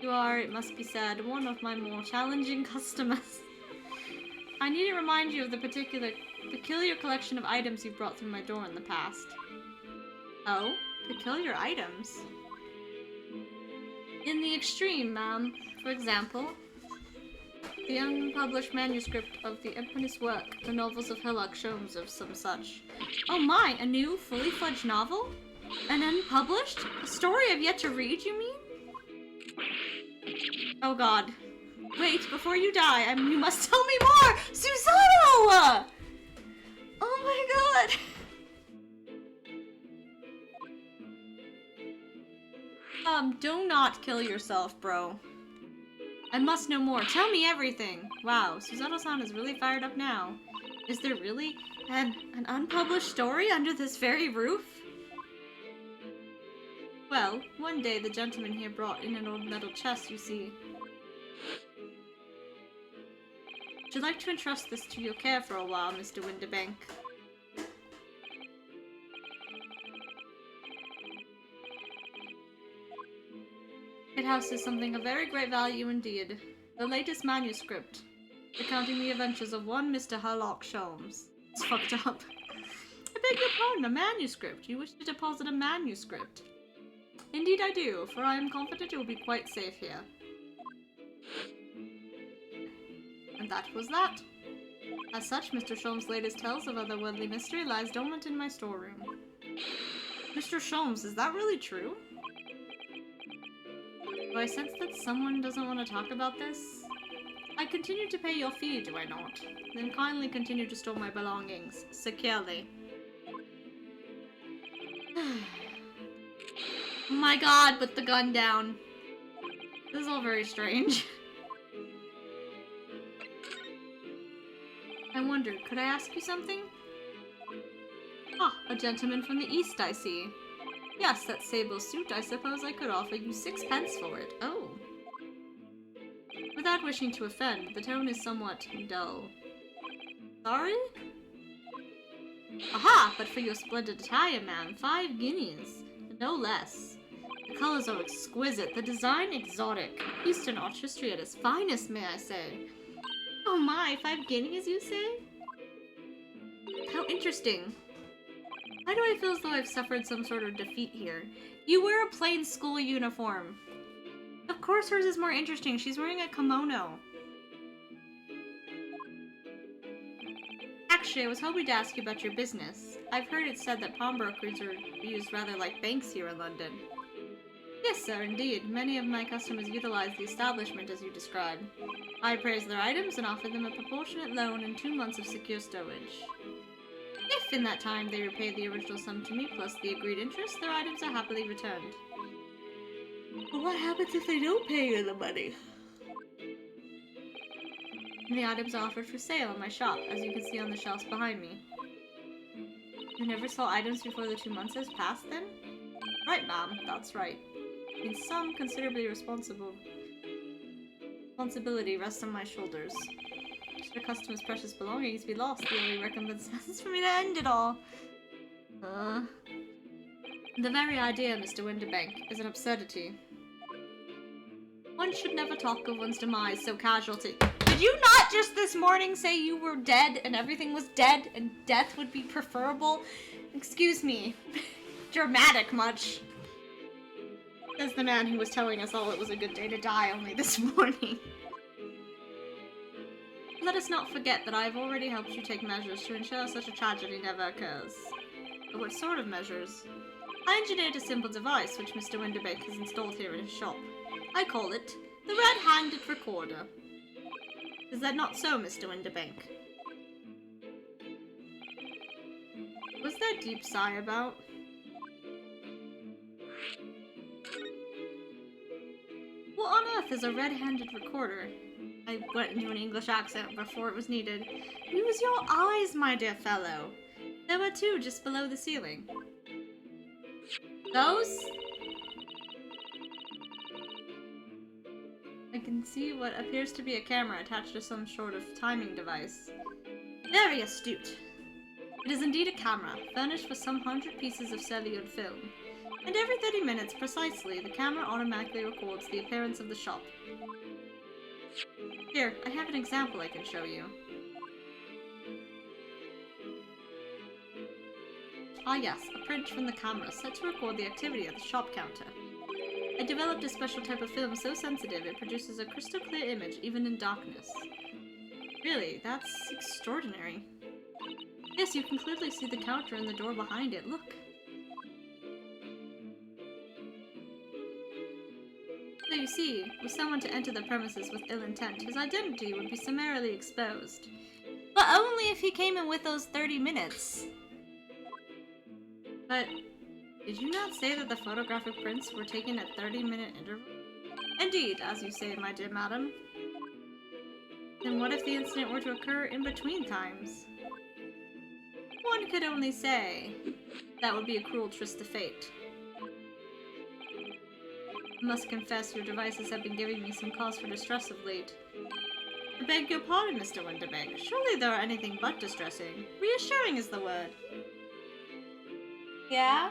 You are, it must be said, one of my more challenging customers. I need to remind you of the peculiar collection of items you brought through my door in the past. Oh? Peculiar items? In the extreme, ma'am. For example, the unpublished manuscript of the eponymous work, the novels of Sholmes or some such. Oh my, a new, fully fledged novel? An unpublished? A story I've yet to read, you mean? Oh god. Wait, before you die, you must tell me more! Susanoo! Oh my god! Do not kill yourself, bro. I must know more. Tell me everything. Wow, Susanoo-san is really fired up now. Is there really an unpublished story under this very roof? Well, one day the gentleman here brought in an old metal chest, you see. Would you like to entrust this to your care for a while, Mr. Winterbank? It houses something of very great value indeed. The latest manuscript, recounting the adventures of one Mr. Sholmes. It's fucked up. I beg your pardon, a manuscript? You wish to deposit a manuscript? Indeed I do, for I am confident it will be quite safe here. And that was that. As such, Mr. Sholmes' latest tales of otherworldly mystery lies dormant in my storeroom. Mr. Sholmes, is that really true? Do I sense that someone doesn't want to talk about this? I continue to pay your fee, do I not? Then kindly continue to store my belongings, securely. Oh my god, put the gun down. This is all very strange. I wonder, could I ask you something? Ah, a gentleman from the east, I see. Yes, that sable suit, I suppose I could offer you 6 pence for it. Oh. Without wishing to offend, the tone is somewhat dull. Sorry? Aha! But for your splendid attire, ma'am, 5 guineas. No less. The colors are exquisite, the design exotic. Eastern art history at its finest, may I say. Oh my, 5 guineas, you say? How interesting. Why do I feel as though I've suffered some sort of defeat here? You wear a plain school uniform. Of course hers is more interesting. She's wearing a kimono. Actually, I was hoping to ask you about your business. I've heard it said that pawnbrokers are used rather like banks here in London. Yes, sir, indeed. Many of my customers utilize the establishment as you described. I appraise their items and offer them a proportionate loan and 2 months of secure stowage. If in that time they repay the original sum to me plus the agreed interest, their items are happily returned. But what happens if they don't pay you the money? And the items are offered for sale in my shop, as you can see on the shelves behind me. You never saw items before the 2 months has passed then? Right, ma'am, that's right. Means some considerably responsibility rests on my shoulders. Should a customer's precious belongings be lost, the only recompense is for me to end it all. The very idea, Mr. Winterbank, is an absurdity. One should never talk of one's demise so casually. Did you not just this morning say you were dead and everything was dead and death would be preferable? Excuse me. Dramatic much. Says the man who was telling us all it was a good day to die only this morning. Let us not forget that I have already helped you take measures to ensure such a tragedy never occurs. But what sort of measures? I engineered a simple device which Mr. Winterbank has installed here in his shop. I call it the Red-Handed Recorder. Is that not so, Mr. Winterbank? What's that deep sigh about? What on earth is a red-handed recorder? I went into an English accent before it was needed. Use your eyes, my dear fellow. There were two just below the ceiling. Those? I can see what appears to be a camera attached to some sort of timing device. Very astute. It is indeed a camera, furnished with some 100 pieces of cellular film. And every 30 minutes precisely, the camera automatically records the appearance of the shop. Here, I have an example I can show you. Ah yes, a print from the camera set to record the activity of the shop counter. I developed a special type of film so sensitive it produces a crystal clear image even in darkness. Really, that's extraordinary. Yes, you can clearly see the counter and the door behind it, look. So you see, were someone to enter the premises with ill intent, his identity would be summarily exposed. But only if he came in with those 30 minutes. But, did you not say that the photographic prints were taken at 30-minute intervals? Indeed, as you say, my dear madam. Then what if the incident were to occur in between times? One could only say that would be a cruel twist of fate. I must confess your devices have been giving me some cause for distress of late. I beg your pardon, Mr. Winterbank. Surely they are anything but distressing. Reassuring is the word. Yeah?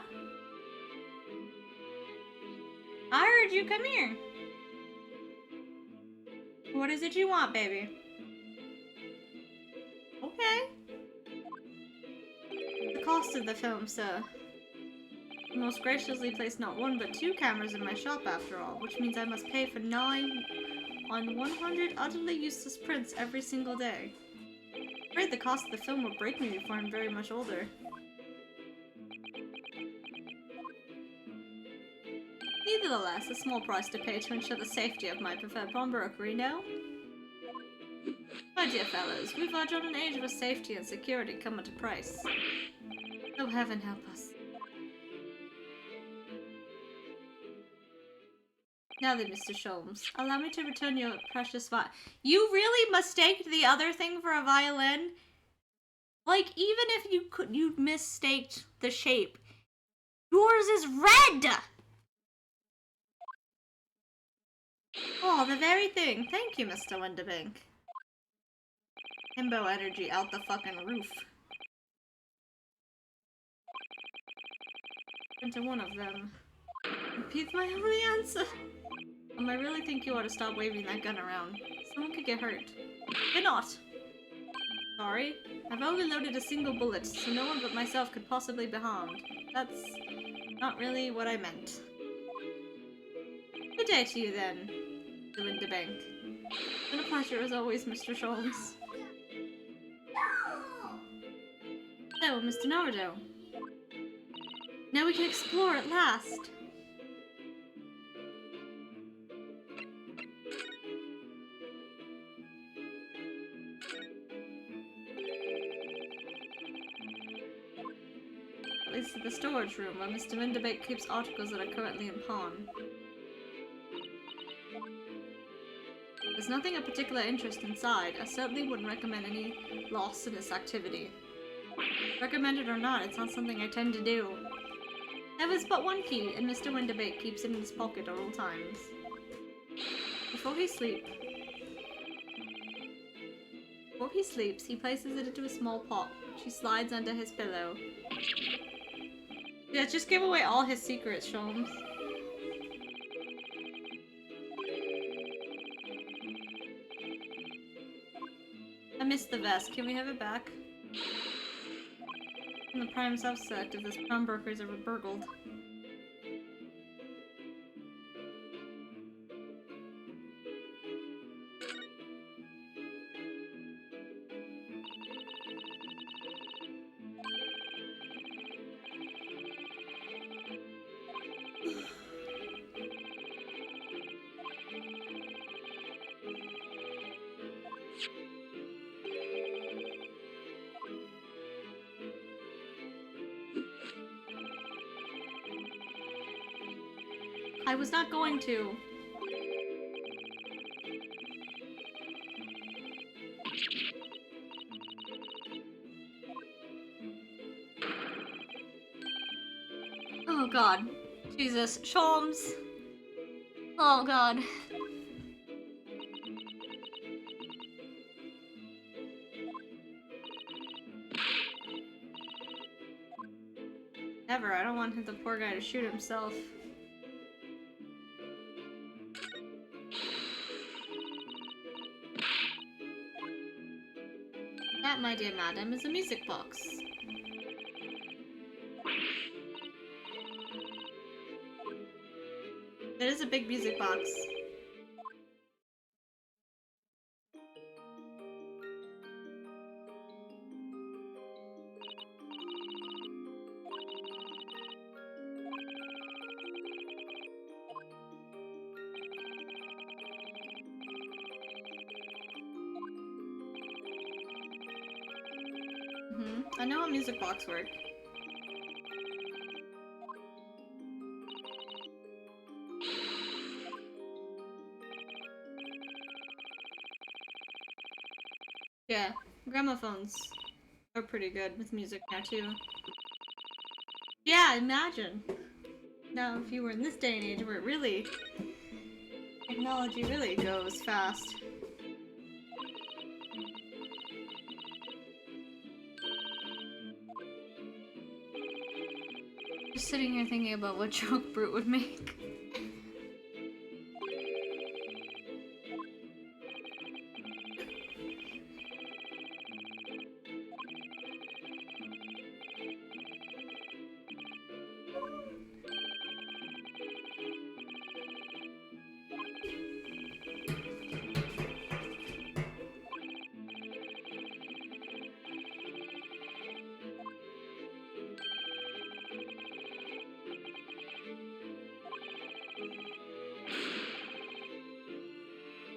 I heard you. Come here. What is it you want, baby? Okay. The cost of the film, sir. I most graciously placed not one but 2 cameras in my shop after all, which means I must pay for 9 on 100 utterly useless prints every single day. I'm afraid the cost of the film will break me before I'm very much older. Nevertheless, a small price to pay to ensure the safety of my preferred pawnbrokery, no? My dear fellows, we verge on an age where safety and security come at a price. Oh, heaven help us. Now then, Mr. Sholmes, allow me to return your precious You really mistaked the other thing for a violin? Like, even if you misstaked the shape, yours is red! Oh, the very thing. Thank you, Mr. Winterbank. Himbo energy out the fucking roof. Into one of them. Repeat my only answer. I really think you ought to stop waving that gun around. Someone could get hurt. You're not. Sorry. I've only loaded a single bullet, so no one but myself could possibly be harmed. That's not really what I meant. Good day to you, then, Mr. Winterbank. It's been a pleasure as always, Mr. Sholmes. So, Mr. Naruto. Now we can explore at last. At least to the storage room, where Mr. Winterbank keeps articles that are currently in pawn. There's nothing of particular interest inside. I certainly wouldn't recommend any loss in this activity. Recommended or not, it's not something I tend to do. There was but one key, and Mr. Windabate keeps it in his pocket at all times. Before he sleeps, he places it into a small pot, which he slides under his pillow. Yeah, just give away all his secrets, Sholmes. I missed the vest. Can we have it back? I'm the prime suspect if this pawnbroker is ever burgled. I was not going to. Oh god. Jesus. Sholmes. Oh god. Never. I don't want the poor guy to shoot himself. That, my dear madam, is a music box. That is a big music box. I know how music box work. Yeah, gramophones are pretty good with music now too. Yeah, imagine. Now if you were in this day and age where it really... technology really goes fast. Just sitting here thinking about what joke Brute would make.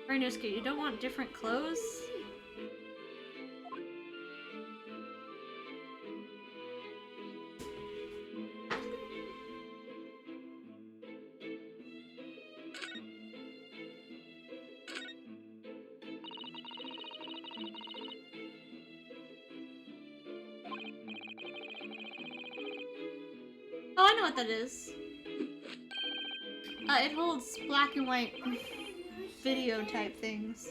Rainuski, you don't want different clothes? Oh, I know what that is. It holds black and white video type things.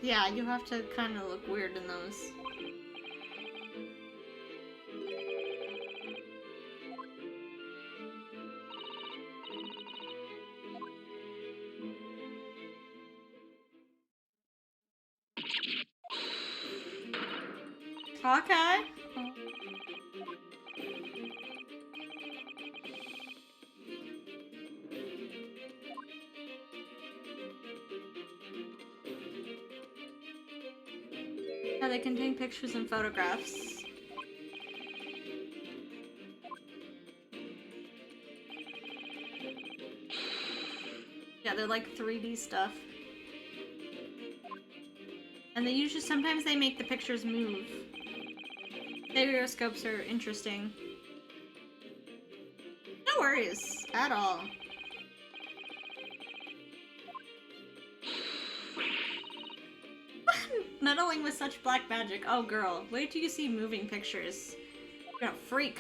Yeah, you have to kind of look weird in those. Okay. Yeah, they contain pictures and photographs. they're like 3D stuff. And they usually, sometimes they make the pictures move. Stereoscopes are interesting. No worries, at all. Meddling with such black magic. Oh girl, wait till you see moving pictures. You're gonna freak.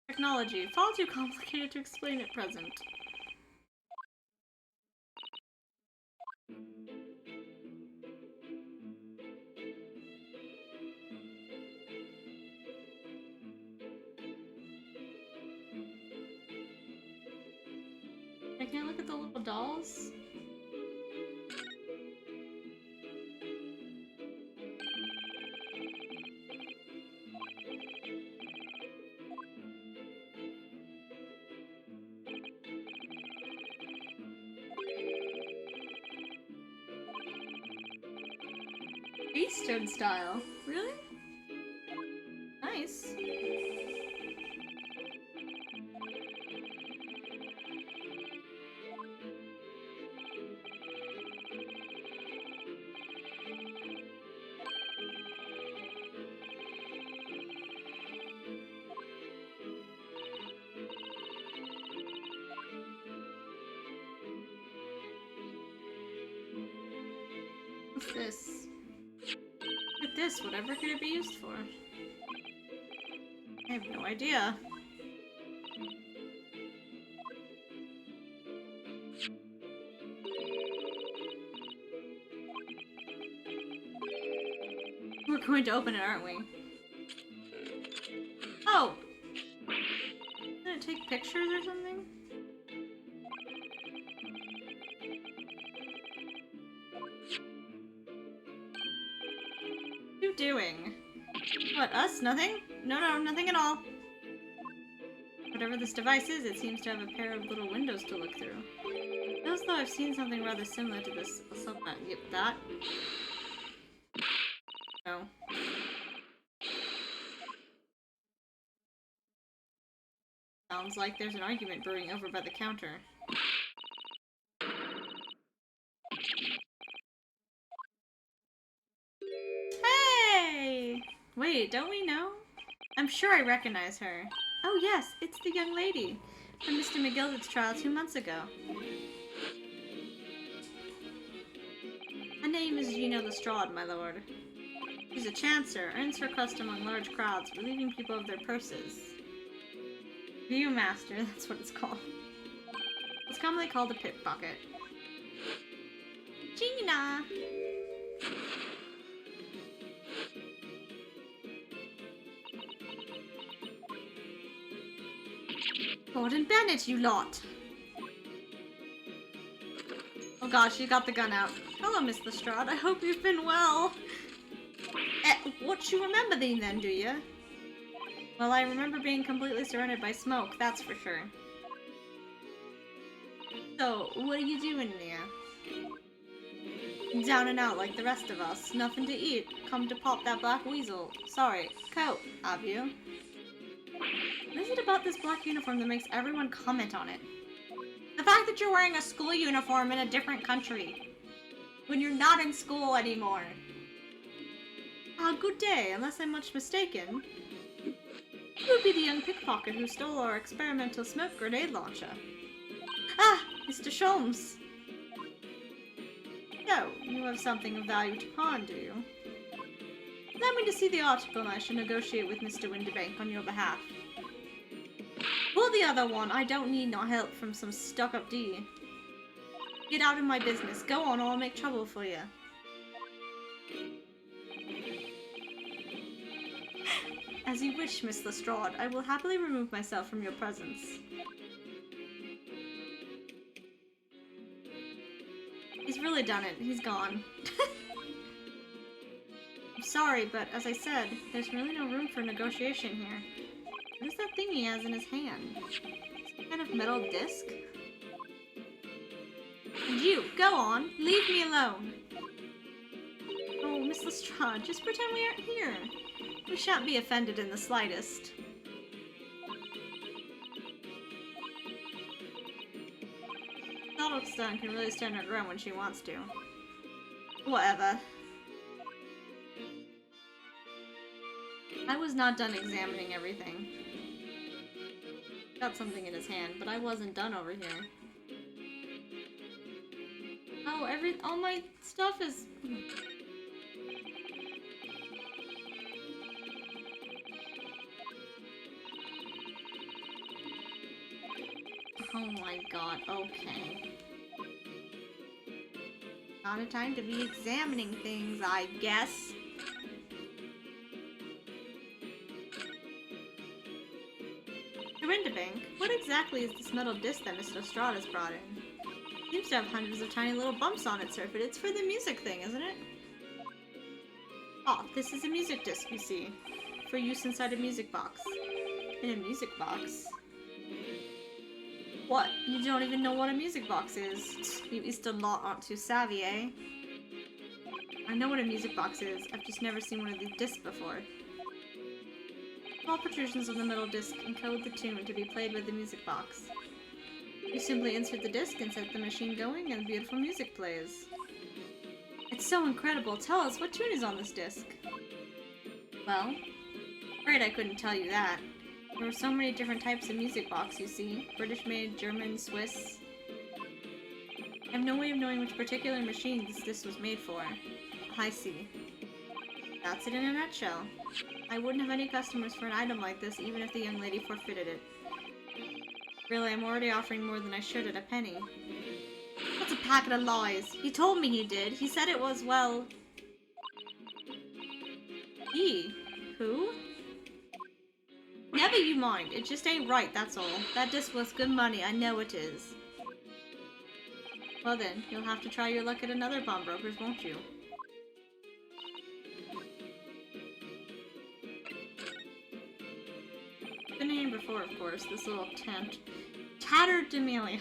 Technology. Far too complicated to explain at present. Can I look at the little dolls? Eastern style. Really? Nice. What's this? Look at this, whatever could it be used for? I have no idea. We're going to open it, aren't we? Oh! Did it take pictures or something? What are you doing? What, us? Nothing? No, nothing at all. Whatever this device is, it seems to have a pair of little windows to look through. It feels though I've seen something rather similar to this. Yep, that. No. Sounds like there's an argument brewing over by the counter. Hey! Wait, don't we know? I'm sure I recognize her. Oh yes, it's the young lady from Mr. McGilder's trial 2 months ago. Her name is Gina Lestrade, my lord. She's a chancer, earns her crust among large crowds, relieving people of their purses. Viewmaster, that's what it's called. It's commonly called a pickpocket. Gina! Gordon Bennett, you lot! Oh gosh, she got the gun out. Hello, Miss Lestrade. I hope you've been well. What you remember then, do you? Well, I remember being completely surrounded by smoke, that's for sure. So, what are you doing there? Down and out like the rest of us. Nothing to eat. Come to pop that black weasel. Sorry, coat, have you? What is it about this black uniform that makes everyone comment on it? The fact that you're wearing a school uniform in a different country. When you're not in school anymore. Ah, good day, unless I'm much mistaken. You would be the young pickpocket who stole our experimental smoke grenade launcher. Ah, Mr. Sholmes. So, you have something of value to pawn, do you? Allow me to see the article and I shall negotiate with Mr. Winterbank on your behalf. Pull the other one, I don't need no help from some stuck-up D. Get out of my business, go on or I'll make trouble for you. As you wish, Miss Lestrade. I will happily remove myself from your presence. He's really done it. He's gone. I'm sorry, but as I said, there's really no room for negotiation here. What is that thing he has in his hand? Some kind of metal disc? And you, go on. Leave me alone. Oh, Miss Lestrade, just pretend we aren't here. We shan't be offended in the slightest. Saddlestone can really stand her ground when she wants to. Whatever. I was not done examining everything. Got something in his hand, but I wasn't done over here. Oh, all my stuff is... Oh my god, okay. Not a time to be examining things, I guess. Bank. What exactly is this metal disc that Mr. Estrada's brought in? Seems to have hundreds of tiny little bumps on its surface. It's for the music thing, isn't it? Oh, this is a music disc, you see. For use inside a music box. In a music box? What? You don't even know what a music box is? You Eastern lot aren't too savvy, eh? I know what a music box is. I've just never seen one of these discs before. Small protrusions on the metal disc encode the tune to be played by the music box. You simply insert the disc and set the machine going and beautiful music plays. It's so incredible. Tell us, what tune is on this disc? Well, afraid I couldn't tell you that. There were so many different types of music box, you see. British-made, German, Swiss. I have no way of knowing which particular machine this disc was made for. I see. That's it in a nutshell. I wouldn't have any customers for an item like this, even if the young lady forfeited it. Really, I'm already offering more than I should at a penny. What's a packet of lies? He told me he did. He said it was, well... He? Who? Never you mind. It just ain't right, that's all. That disc was good money. I know it is. Well then, you'll have to try your luck at another pawnbroker's, won't you? Been here before, of course, this little tent. Tattered Demelion.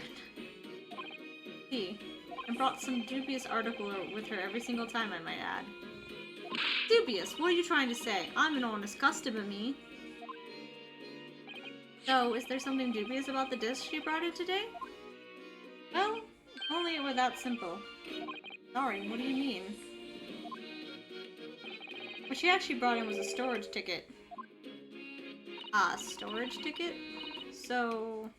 And brought some dubious article with her every single time, I might add. Dubious? What are you trying to say? I'm an honest customer, me. So, is there something dubious about the disc she brought in today? Well, if only it were that simple. Sorry, what do you mean? What she actually brought in was a storage ticket. Ah, storage ticket? So...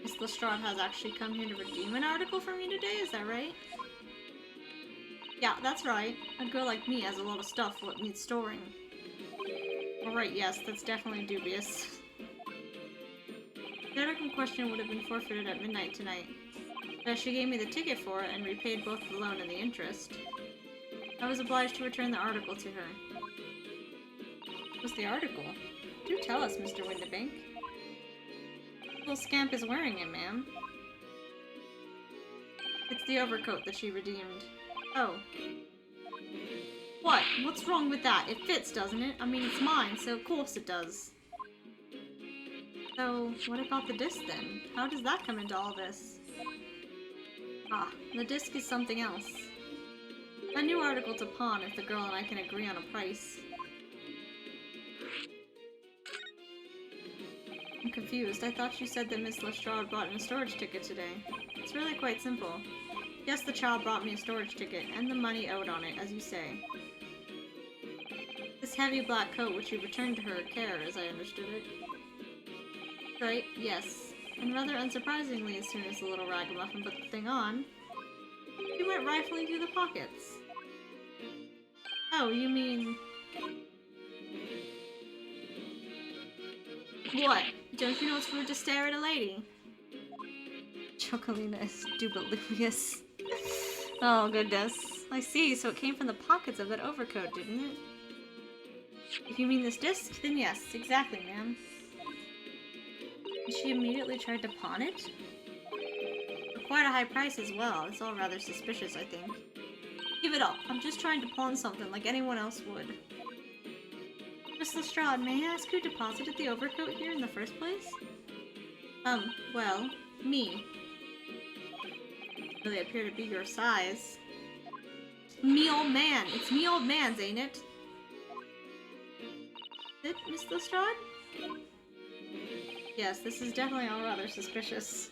Miss Lestrade has actually come here to redeem an article for me today, is that right? Yeah, that's right. A girl like me has a lot of stuff what needs storing. Alright, yes, that's definitely dubious. The article in question would have been forfeited at midnight tonight. But as she gave me the ticket for it and repaid both the loan and the interest, I was obliged to return the article to her. What's the article? Do tell us, Mr. Windibank. Little scamp is wearing it, ma'am. It's the overcoat that she redeemed. Oh. What? What's wrong with that? It fits, doesn't it? I mean, it's mine, so of course it does. So, what about the disc then? How does that come into all this? Ah, the disc is something else. A new article to pawn if the girl and I can agree on a price. I'm confused. I thought you said that Miss Lestrade brought in a storage ticket today. It's really quite simple. Yes, the child brought me a storage ticket, and the money owed on it, as you say. This heavy black coat which you returned to her care, as I understood it. Right, yes. And rather unsurprisingly, as soon as the little ragamuffin put the thing on, she went rifling through the pockets. Oh, you mean... What? Don't you know it's rude to stare at a lady? Chocolina is dubious. Oh, goodness. I see, so it came from the pockets of that overcoat, didn't it? If you mean this disc, then yes, exactly, ma'am. And she immediately tried to pawn it? For quite a high price as well. It's all rather suspicious, I think. Give it up. I'm just trying to pawn something like anyone else would. Miss Lestrade, may I ask who deposited the overcoat here in the first place? Well, me. Really appear to be your size. Me old man. It's me old man's, ain't it? Is it, Miss Lestrade? Yes, this is definitely all rather suspicious.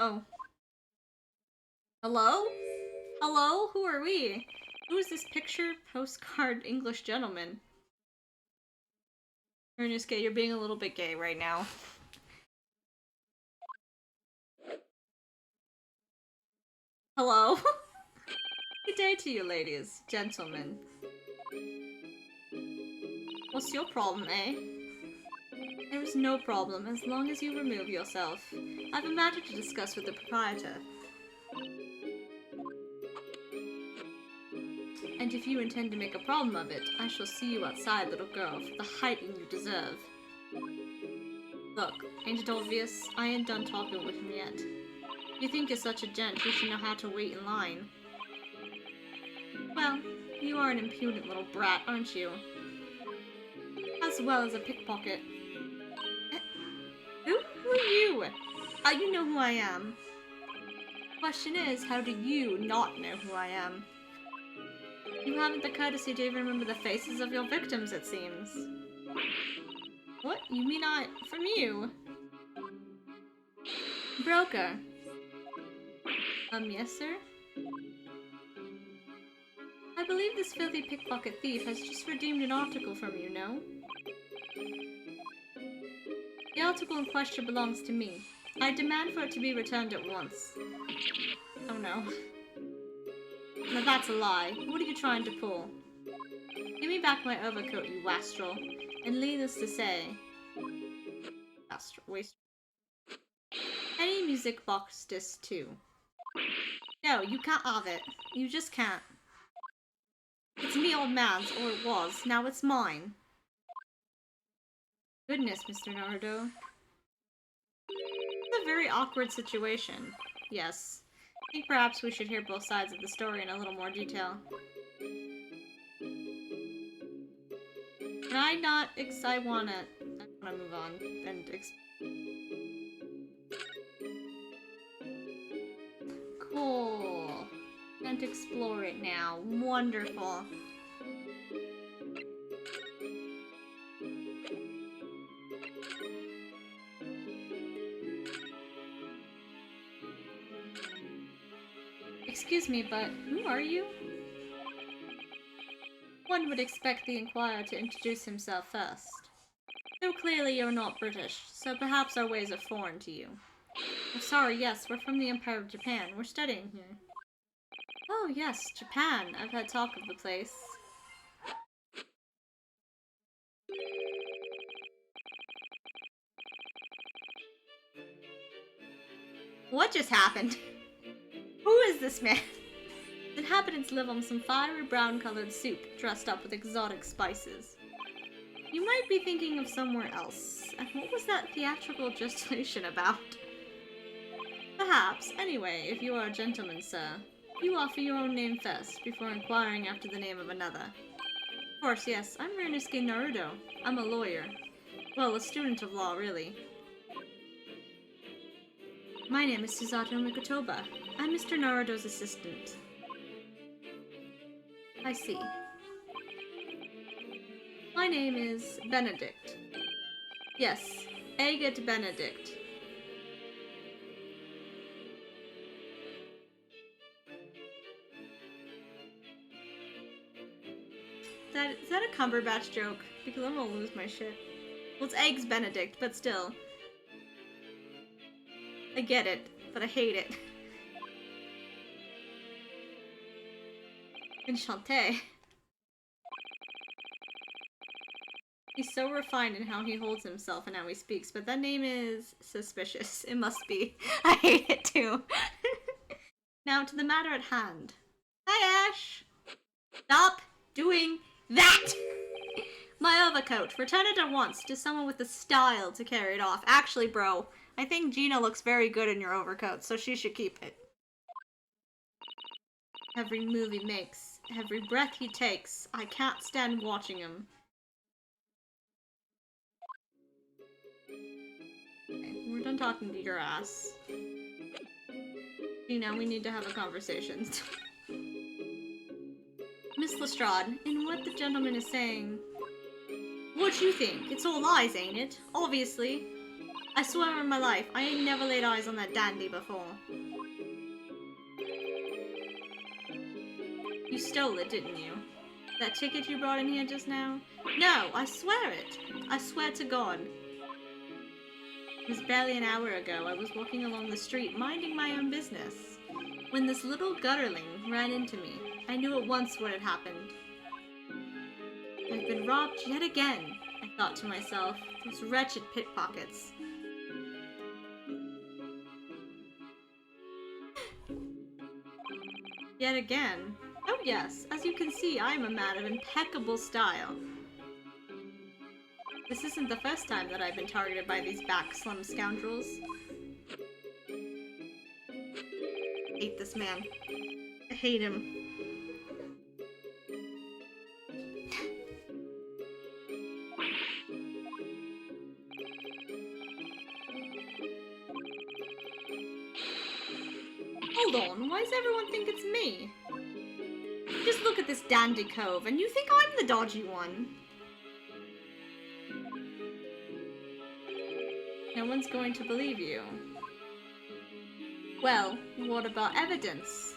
Uh-oh. Hello? Hello? Who are we? Who is this picture postcard English gentleman? Ernest Gay, you're being a little bit gay right now. Hello? Good day to you, ladies, gentlemen. What's your problem, eh? There is no problem, as long as you remove yourself. I have a matter to discuss with the proprietor. And if you intend to make a problem of it, I shall see you outside, little girl, for the hiding you deserve. Look, ain't it obvious? I ain't done talking with him yet. You think you're such a gent, you should know how to wait in line. Well, you are an impudent little brat, aren't you? As well as a pickpocket. Who are you? You know who I am. Question is, how do you not know who I am? You haven't the courtesy to even remember the faces of your victims, it seems. What? You mean from you? Broker. Yes, sir? I believe this filthy pickpocket thief has just redeemed an article from you, no? The article in question belongs to me. I demand for it to be returned at once. Oh no. Now that's a lie. What are you trying to pull? Give me back my overcoat, you wastrel. And needless to say... wastrel. Any music box disc too. No, you can't have it. You just can't. It's me old man's, or it was. Now it's mine. Goodness, Mr. Naruto. It's a very awkward situation. Yes. I think perhaps we should hear both sides of the story in a little more detail. Can I not I wanna move on and cool. And explore it now. Wonderful. Excuse me, but who are you? One would expect the inquirer to introduce himself first. Though clearly you're not British, so perhaps our ways are foreign to you. Oh, sorry, yes, we're from the Empire of Japan. We're studying here. Oh, yes, Japan. I've had talk of the place. What just happened? Who is this man? The inhabitants live on some fiery brown-colored soup, dressed up with exotic spices. You might be thinking of somewhere else. And what was that theatrical gesticulation about? Perhaps. Anyway, if you are a gentleman, sir, you offer your own name first, before inquiring after the name of another. Of course, yes, I'm Ryunosuke Naruto. I'm a lawyer. Well, a student of law, really. My name is Susato Mikotoba. I'm Mr. Naruto's assistant. I see. My name is Benedict. Yes, Agate Benedict. Is that a Cumberbatch joke? Because I'm gonna lose my shit. Well, it's Eggs Benedict, but still. I get it, but I hate it. Enchanté. He's so refined in how he holds himself and how he speaks, but that name is suspicious. It must be. I hate it too. Now to the matter at hand. Hi, Ash! Stop doing that! My overcoat. Return it at once to someone with the style to carry it off. Actually, bro, I think Gina looks very good in your overcoat, so she should keep it. Every move he makes, every breath he takes, I can't stand watching him. Okay, we're done talking to your ass. Gina, we need to have a conversation. Miss Lestrade, in what the gentleman is saying... What you think? It's all lies, ain't it? Obviously. I swear on my life, I ain't never laid eyes on that dandy before. You stole it, didn't you? That ticket you brought in here just now? No, I swear it. I swear to God. It was barely an hour ago. I was walking along the street, minding my own business, when this little gutterling ran into me. I knew at once what had happened. I've been robbed yet again, I thought to myself. Those wretched pickpockets. Yet again. Oh yes, as you can see, I am a man of impeccable style. This isn't the first time that I've been targeted by these back-slum scoundrels. I hate this man. I hate him. Hold on, why does everyone think it's me? Just look at this dandy cove, and you think I'm the dodgy one. No one's going to believe you. Well, what about evidence?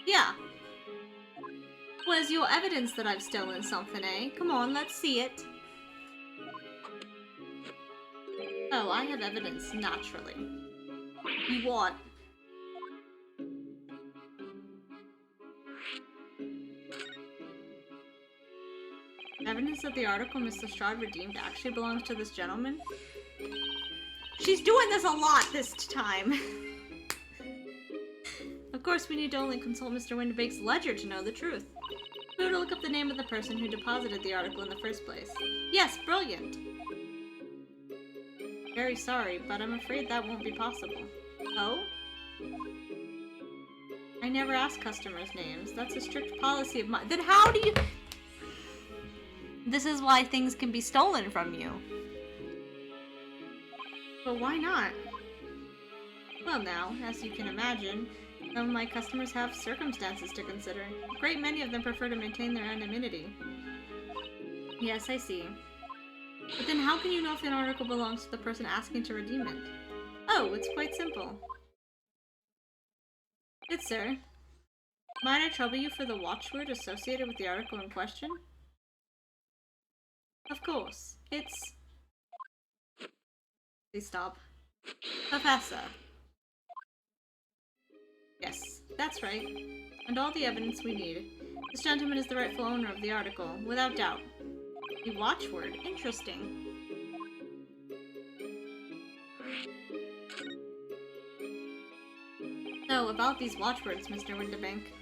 Yeah. Where's your evidence that I've stolen something, eh? Come on, let's see it. Oh, I have evidence, naturally. You what? Evidence that the article Mr. Strahd redeemed actually belongs to this gentleman? She's doing this a lot this time! Of course, we need to only consult Mr. Winterbake's ledger to know the truth. We were to look up the name of the person who deposited the article in the first place. Yes, brilliant! Very sorry, but I'm afraid that won't be possible. Oh? I never ask customers' names. That's a strict policy of mine. Then how do you... This is why things can be stolen from you. But why not? Well now, as you can imagine, some of my customers have circumstances to consider. A great many of them prefer to maintain their anonymity. Yes, I see. But then how can you know if an article belongs to the person asking to redeem it? Oh, it's quite simple. Good sir. Might I trouble you for the watchword associated with the article in question? Of course. It's... Please stop. Professor. Yes, that's right. And all the evidence we need. This gentleman is the rightful owner of the article, without doubt. A watchword? Interesting. So, about these watchwords, Mr. Winterbank.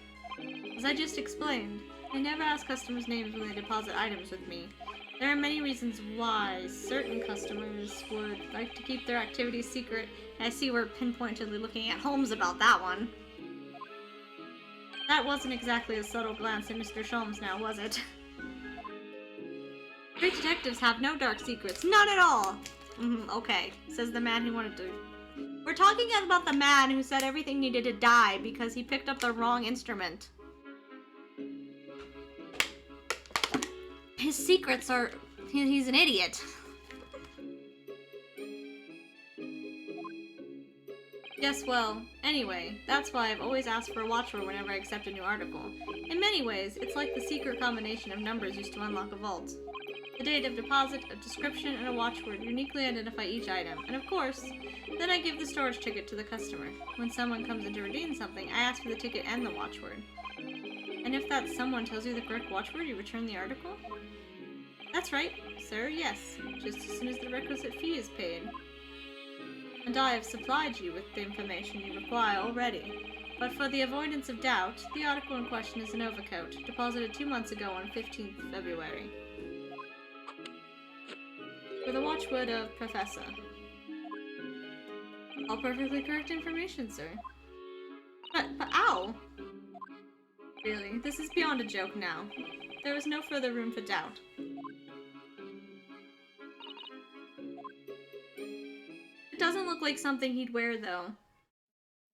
As I just explained, I never ask customers' names when they deposit items with me. There are many reasons why certain customers would like to keep their activities secret. I see we're pinpointedly looking at Holmes about that one. That wasn't exactly a subtle glance at Mr. Sholmes now, was it? Great detectives have no dark secrets. None at all! Okay, says the man who wanted to... We're talking about the man who said everything needed to die because he picked up the wrong instrument. His secrets are... He's an idiot. Yes, well, anyway, that's why I've always asked for a watchword whenever I accept a new article. In many ways, it's like the secret combination of numbers used to unlock a vault. The date of deposit, a description, and a watchword uniquely identify each item, and of course, then I give the storage ticket to the customer. When someone comes in to redeem something, I ask for the ticket and the watchword. And if that someone tells you the correct watchword, you return the article? That's right, sir, yes, just as soon as the requisite fee is paid. And I have supplied you with the information you require already. But for the avoidance of doubt, the article in question is an overcoat, deposited 2 months ago on 15th February. For the watchword of Professor. All perfectly correct information, sir. But ow! Really, this is beyond a joke now. There is no further room for doubt. It doesn't look like something he'd wear, though.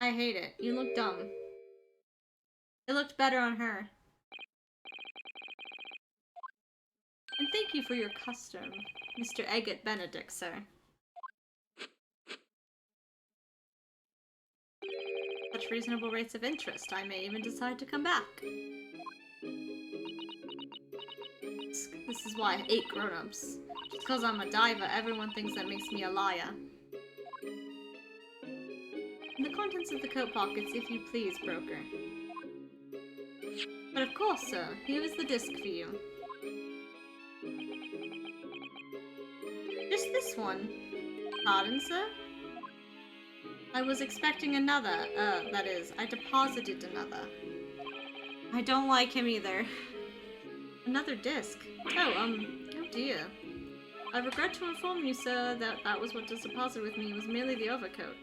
I hate it. You look dumb. It looked better on her. And thank you for your custom, Mr. Egget Benedict, sir. such reasonable rates of interest, I may even decide to come back. This is why I hate grown-ups. Just because I'm a diver, everyone thinks that makes me a liar. And the contents of the coat pockets, if you please, broker. But of course, sir. Here is the disc for you. Just this one. Pardon, sir? I was expecting another. That is, I deposited another. I don't like him either. Another disc. Oh dear. I regret to inform you, sir, that was what was deposited with me was merely the overcoat.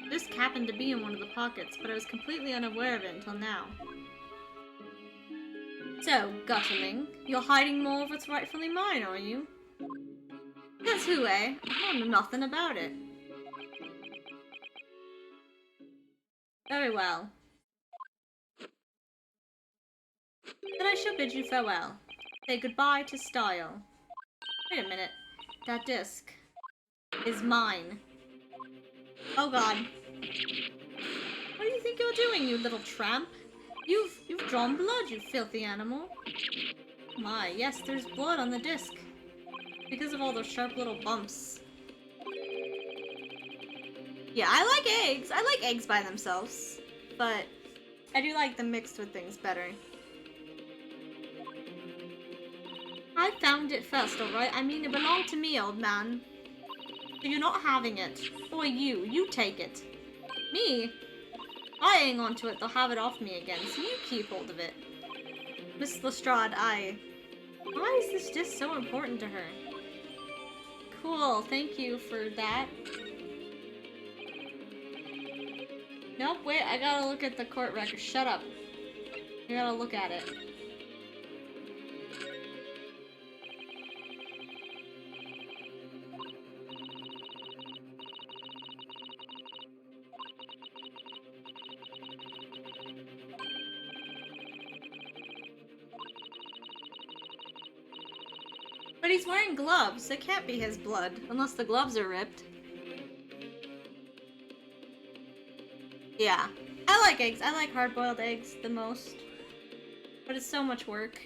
The disc happened to be in one of the pockets, but I was completely unaware of it until now. So, Gutterling, you're hiding more of what's rightfully mine, are you? That's who, eh? I don't know nothing about it. Very well. Then I shall bid you farewell. Say goodbye to style. Wait a minute. That disc is mine. Oh god. What do you think you're doing, you little tramp? You've drawn blood, you filthy animal. My, yes, there's blood on the disc. Because of all those sharp little bumps. Yeah, I like eggs. I like eggs by themselves. But I do like them mixed with things better. I found it first, alright? I mean, it belonged to me, old man. So you're not having it. Or you take it. Me? I hang on to it, they'll have it off me again, so you keep hold of it. Miss Lestrade, why is this disc so important to her? Cool, thank you for that. Nope, wait, I gotta look at the court record. Shut up. I gotta look at it. But he's wearing gloves. It can't be his blood, unless the gloves are ripped. Yeah. I like eggs. I like hard-boiled eggs the most. But it's so much work.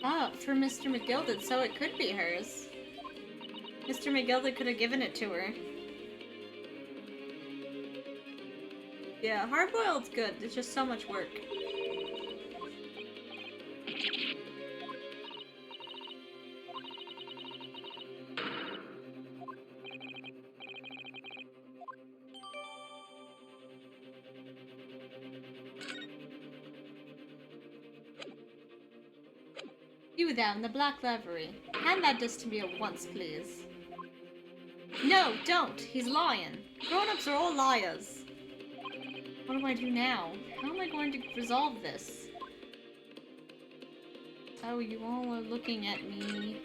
Oh, for Mr. McGilded, so it could be hers. Mr. McGilded could have given it to her. Yeah, hard-boiled's good. It's just so much work. You there in the black livery. Hand that disc to me at once, please. No, don't! He's lying. Grown-ups are all liars. What do I do now? How am I going to resolve this? Oh, you all are looking at me.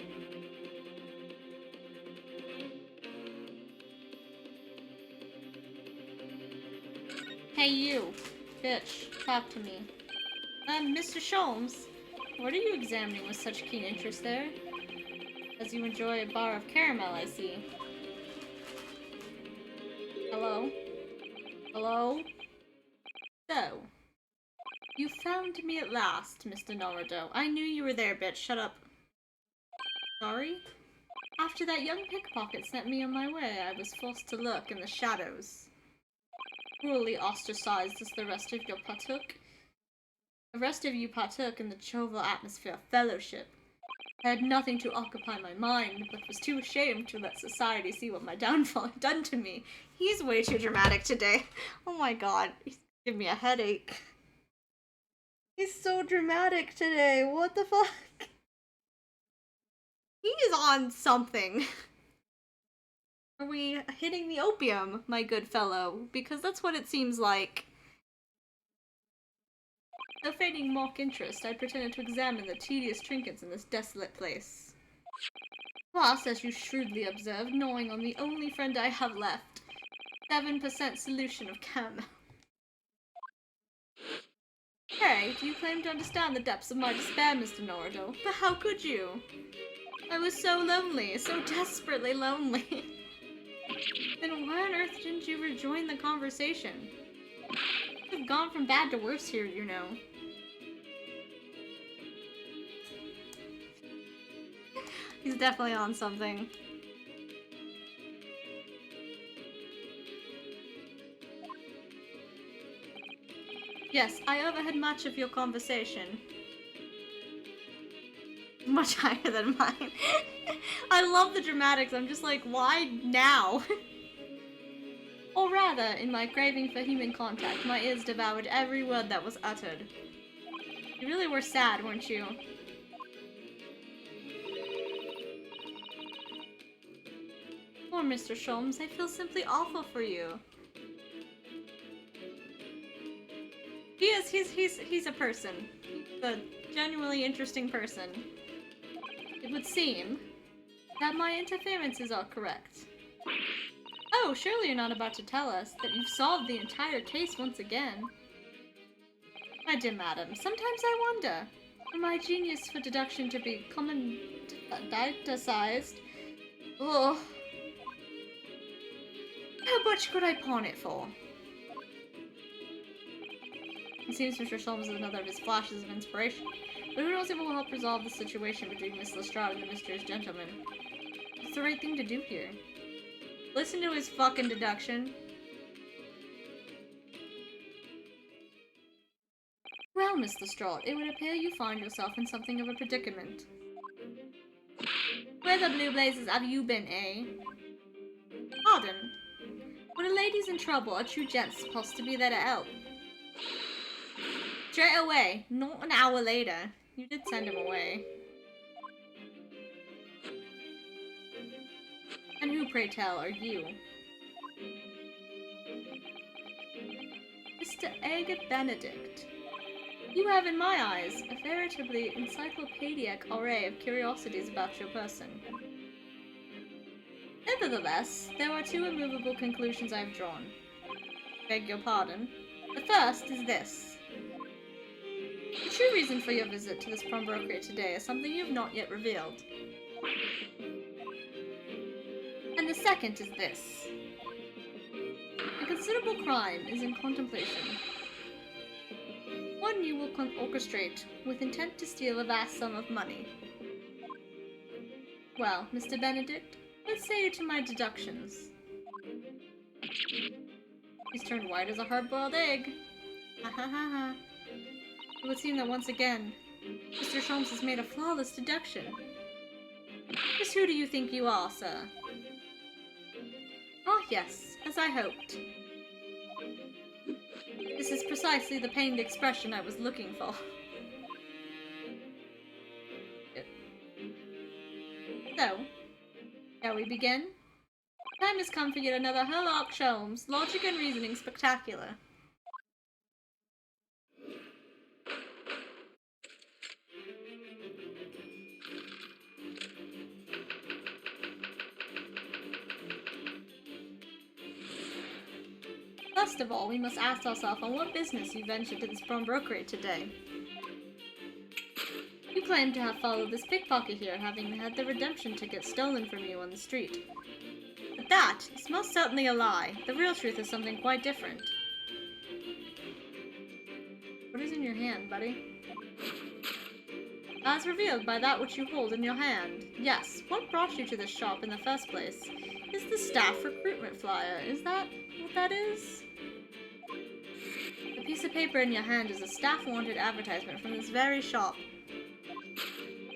Hey you, bitch, talk to me. Mr. Sholmes, what are you examining with such keen interest there? As you enjoy a bar of caramel, I see. Hello? Hello? So, you found me at last, Mr. Norado. I knew you were there, bitch. Shut up. Sorry? After that young pickpocket sent me on my way, I was forced to lurk in the shadows. Cruelly ostracized as the rest of you partook in the jovial atmosphere of fellowship. I had nothing to occupy my mind, but was too ashamed to let society see what my downfall had done to me. He's way too dramatic today. Oh my god. Give me a headache. He's so dramatic today. What the fuck? He is on something. Are we hitting the opium, my good fellow? Because that's what it seems like. Though feigning mock interest, I pretended to examine the tedious trinkets in this desolate place. Plus, as you shrewdly observed, gnawing on the only friend I have left, 7% solution of caramel. Hey, do you claim to understand the depths of my despair, Mr. Norrido? But how could you? I was so lonely, so desperately lonely. Then why on earth didn't you rejoin the conversation? You've gone from bad to worse here, you know. He's definitely on something. Yes, I overheard much of your conversation. Much higher than mine. I love the dramatics. I'm just like, why now? Or rather, in my craving for human contact, my ears devoured every word that was uttered. You really were sad, weren't you? Poor Mr. Sholmes, I feel simply awful for you. He's a person. He's a genuinely interesting person. It would seem that my interferences are correct. Oh, surely you're not about to tell us that you've solved the entire case once again. My dear madam, sometimes I wonder, for my genius for deduction to be commoditized, oh, how much could I pawn it for? It seems Mr. Sholmes is another of his flashes of inspiration, but who knows if it will help resolve the situation between Miss Lestrade and the mysterious gentleman. What's the right thing to do here? Listen to his fucking deduction. Well, Miss Lestrade, it would appear you find yourself in something of a predicament. Where the blue blazes have you been, eh? Pardon? When a lady's in trouble, a true gent's supposed to be there to help. Straight away, not an hour later. You did send him away. And who, pray tell, are you? Mr. Agate Benedict. You have, in my eyes, a veritably encyclopedic array of curiosities about your person. Nevertheless, there are two immovable conclusions I have drawn. Beg your pardon. The first is this. The true reason for your visit to this pawnbrokery today is something you have not yet revealed. And the second is this. A considerable crime is in contemplation. One you will orchestrate with intent to steal a vast sum of money. Well, Mr. Benedict, what say you to my deductions? He's turned white as a hard-boiled egg. Ha ha ha ha. It would seem that once again, Mr. Sholmes has made a flawless deduction. Just who do you think you are, sir? Ah, yes, as I hoped. This is precisely the pained expression I was looking for. So, shall we begin? Time has come for yet another Herlock Sholmes, logic and reasoning spectacular. First of all, we must ask ourselves on what business you ventured to this pawnbrokery today. You claim to have followed this pickpocket here, having had the redemption ticket stolen from you on the street. But that is most certainly a lie. The real truth is something quite different. What is in your hand, buddy? As revealed by that which you hold in your hand. Yes, what brought you to this shop in the first place is the staff recruitment flyer. Is that what that is? The piece of paper in your hand is a staff-wanted advertisement from this very shop.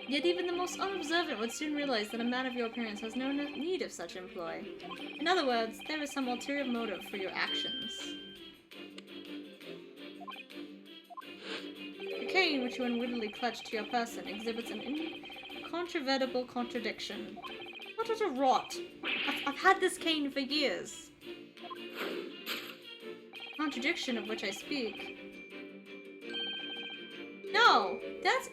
Yet even the most unobservant would soon realize that a man of your appearance has no need of such employ. In other words, there is some ulterior motive for your actions. The cane which you unwittingly clutched to your person exhibits an incontrovertible contradiction. What utter rot! I've had this cane for years. Contradiction of which I speak. No!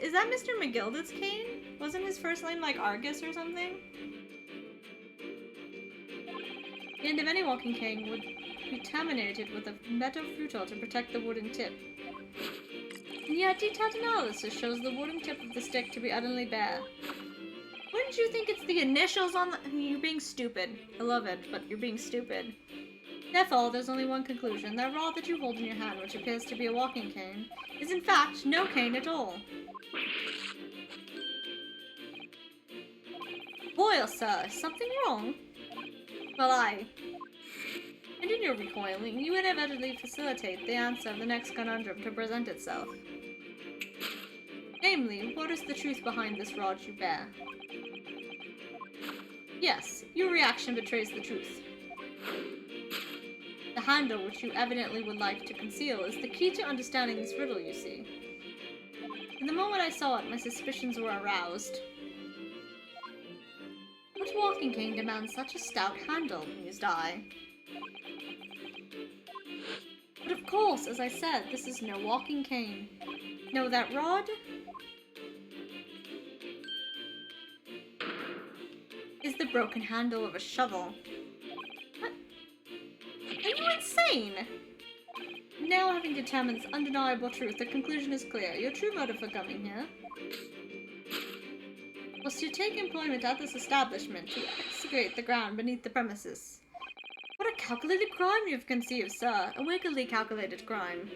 Is that Mr. McGilded's cane? Wasn't his first name like Argus or something? The end of any walking cane would to be terminated with a metal frutal to protect the wooden tip. And yet, detailed analysis shows the wooden tip of the stick to be utterly bare. Wouldn't you think it's the initials on the... You're being stupid. I love it, but you're being stupid. Therefore, there's only one conclusion. That rod that you hold in your hand, which appears to be a walking cane, is in fact no cane at all. Boyle, sir, is something wrong? Well, aye. And in your recoiling, you inadvertently facilitate the answer of the next conundrum to present itself. Namely, what is the truth behind this rod you bear? Yes, your reaction betrays the truth. The handle, which you evidently would like to conceal, is the key to understanding this riddle, you see. In the moment I saw it, my suspicions were aroused. What walking cane demands such a stout handle, mused I. But of course, as I said, this is no walking cane. No, that rod is the broken handle of a shovel. What? Are you insane? Now, having determined this undeniable truth, the conclusion is clear. Your true motive for coming here was to take employment at this establishment to excavate the ground beneath the premises. What a calculated crime you have conceived, sir. A wickedly calculated crime.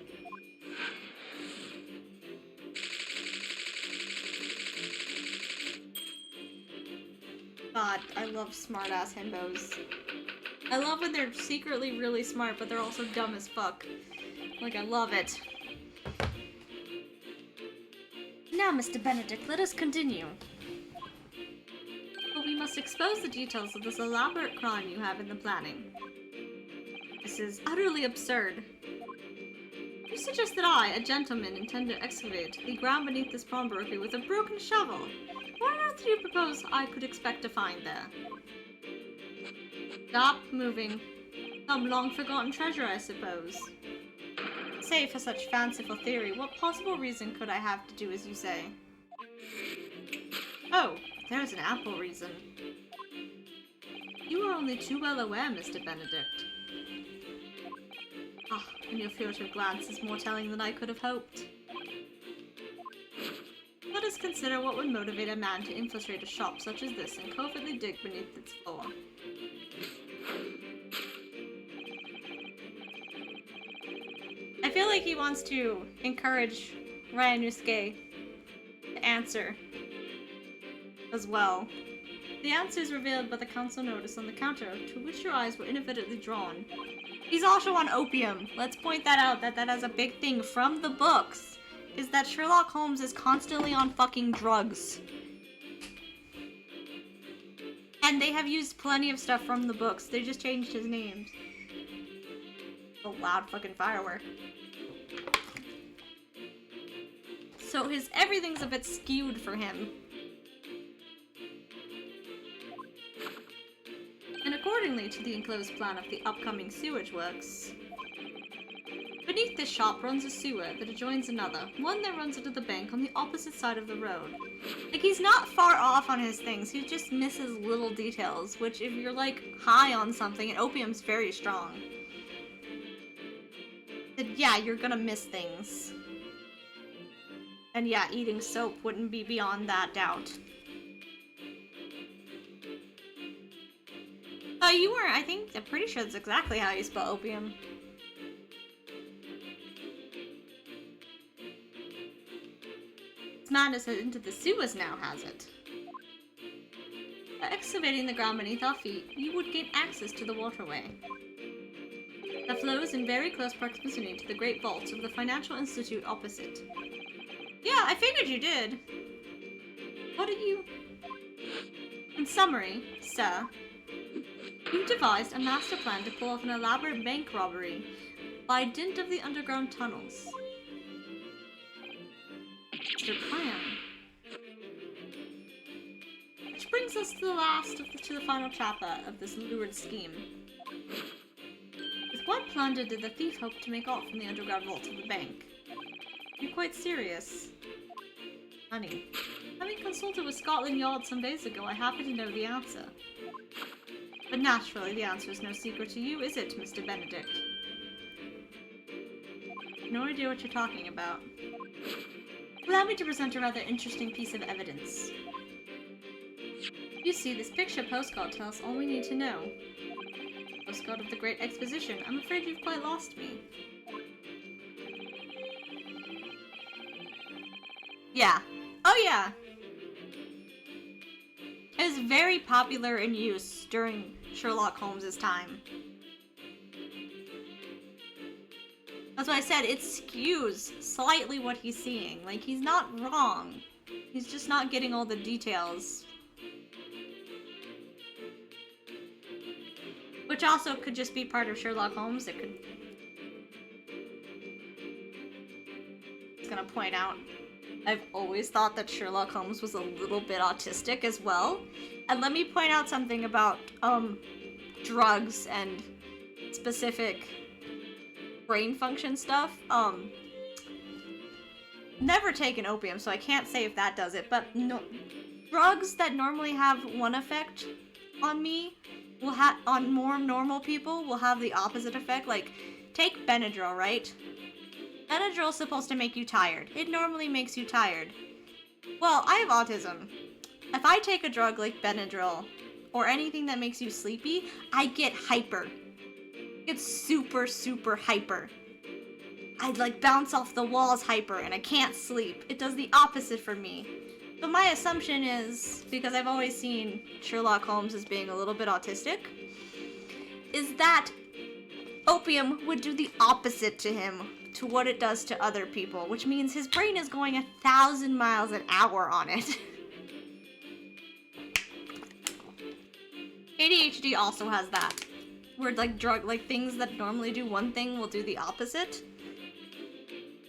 God, I love smart-ass himbos. I love when they're secretly really smart, but they're also dumb as fuck. Like, I love it. Now, Mr. Benedict, let us continue. But we must expose the details of this elaborate crime you have in the planning. This is utterly absurd. You suggest that I, a gentleman, intend to excavate the ground beneath this pawnbrokery with a broken shovel. What on earth do you propose I could expect to find there? Stop moving. Some long-forgotten treasure, I suppose. Say, for such fanciful theory, what possible reason could I have to do as you say? Oh, there's an ample reason. You are only too well aware, Mr. Benedict. Ah, and your furtive glance is more telling than I could have hoped. Let us consider what would motivate a man to infiltrate a shop such as this and covertly dig beneath its floor. I feel like he wants to encourage Ryanusuke to answer as well. The answer is revealed by the council notice on the counter, to which your eyes were inadvertently drawn. He's also on opium. Let's point that out, that has a big thing from the books, is that Sherlock Holmes is constantly on fucking drugs. And they have used plenty of stuff from the books. They just changed his names. A loud fucking firework. So everything's a bit skewed for him. And accordingly to the enclosed plan of the upcoming sewage works, beneath this shop runs a sewer that adjoins another, one that runs into the bank on the opposite side of the road. Like, he's not far off on his things, he just misses little details, which if you're, like, high on something, and opium's very strong, then yeah, you're gonna miss things. And yeah, eating soap wouldn't be beyond that doubt. You weren't, I'm pretty sure that's exactly how you spell opium. This madness into the sewers now has it. By excavating the ground beneath our feet, you would gain access to the waterway that flows in very close proximity to the great vaults of the financial institute opposite. Yeah, I figured you did. What are you... In summary, sir, you devised a master plan to pull off an elaborate bank robbery by dint of the underground tunnels. Your plan. Which brings us to the final chapter of this lurid scheme. With what plunder did the thief hope to make off from the underground vaults of the bank? Are you quite serious? Honey, having consulted with Scotland Yard some days ago, I happen to know the answer. But naturally, the answer is no secret to you, is it, Mr. Benedict? No idea what you're talking about. Allow me to present a rather interesting piece of evidence. You see, this picture postcard tells us all we need to know. Postcard of the Great Exposition. I'm afraid you've quite lost me. Yeah. Oh yeah! It was very popular in use during Sherlock Holmes' time. That's why I said it skews slightly what he's seeing. Like, he's not wrong. He's just not getting all the details. Which also could just be part of Sherlock Holmes. It could... I was gonna point out, I've always thought that Sherlock Holmes was a little bit autistic as well. And let me point out something about, drugs and specific brain function stuff. Never taken opium, so I can't say if that does it, but no, drugs that normally have one effect on me will on more normal people will have the opposite effect. Like, take Benadryl, right? Benadryl's supposed to make you tired. It normally makes you tired. Well, I have autism. If I take a drug like Benadryl, or anything that makes you sleepy, I get hyper. It's super, super hyper. I'd like bounce off the walls hyper and I can't sleep. It does the opposite for me. So my assumption is, because I've always seen Sherlock Holmes as being a little bit autistic, is that opium would do the opposite to him, to what it does to other people, which means his brain is going 1,000 miles an hour on it. ADHD also has that, where like things that normally do one thing will do the opposite.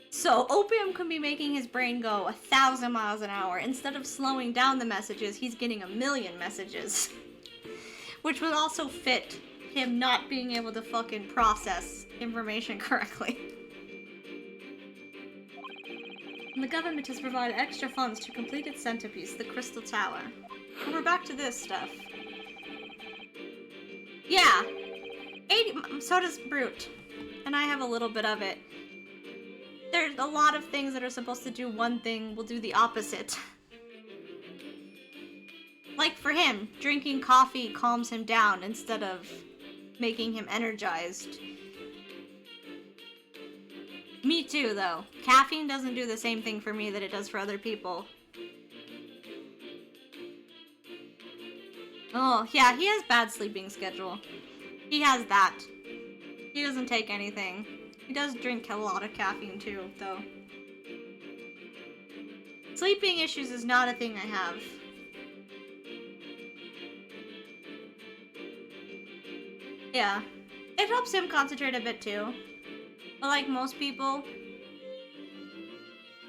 So opium can be making his brain go 1,000 miles an hour. Instead of slowing down the messages, he's getting 1,000,000 messages. Which would also fit him not being able to fucking process information correctly. And the government has provided extra funds to complete its centerpiece, the Crystal Tower. And we're back to this stuff. Yeah. So does Brute. And I have a little bit of it. There's a lot of things that are supposed to do one thing will do the opposite. Like for him, drinking coffee calms him down instead of making him energized. Me too, though. Caffeine doesn't do the same thing for me that it does for other people. Oh, yeah, he has bad sleeping schedule. He has that. He doesn't take anything. He does drink a lot of caffeine too, though. Sleeping issues is not a thing I have. Yeah. It helps him concentrate a bit too. But like most people,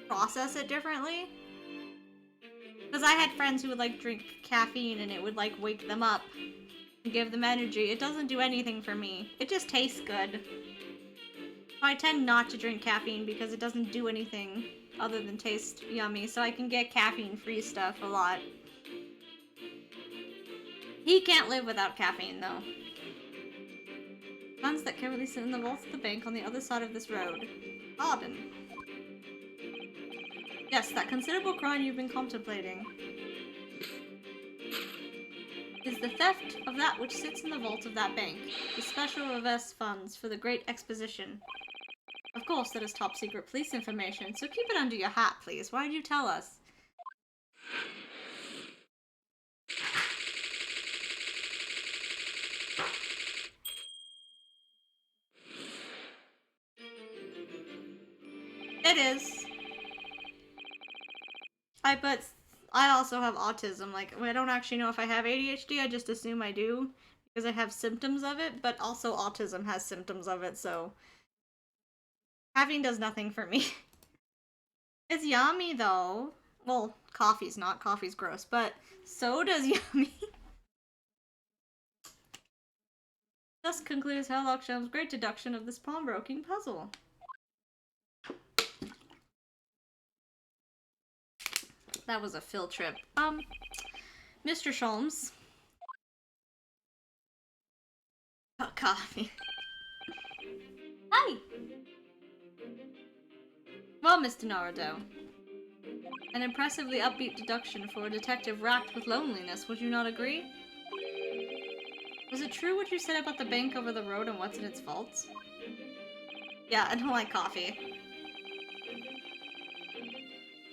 process it differently. Because I had friends who would like drink caffeine and it would like wake them up and give them energy. It doesn't do anything for me. It just tastes good. I tend not to drink caffeine because it doesn't do anything other than taste yummy, so I can get caffeine-free stuff a lot. He can't live without caffeine, though. Funds that currently sit in the vault of the bank on the other side of this road. Pardon. Yes, that considerable crime you've been contemplating is the theft of that which sits in the vault of that bank. The special reverse funds for the Great Exposition. Of course, that is top secret police information, so keep it under your hat, please. Why did you tell us? It is. But I also have autism. Like, I don't actually know if I have ADHD, I just assume I do, because I have symptoms of it, but also autism has symptoms of it, so caffeine does nothing for me. It's yummy, though. Well, coffee's not. Coffee's gross, but soda's yummy. Thus concludes Sherlock Holmes' great deduction of this pawnbroking puzzle. That was a field trip. Mr. Sholmes. Hot coffee. Hi! Well, Mr. Naruto. An impressively upbeat deduction for a detective racked with loneliness, would you not agree? Was it true what you said about the bank over the road and what's in its vaults? Yeah, I don't like coffee.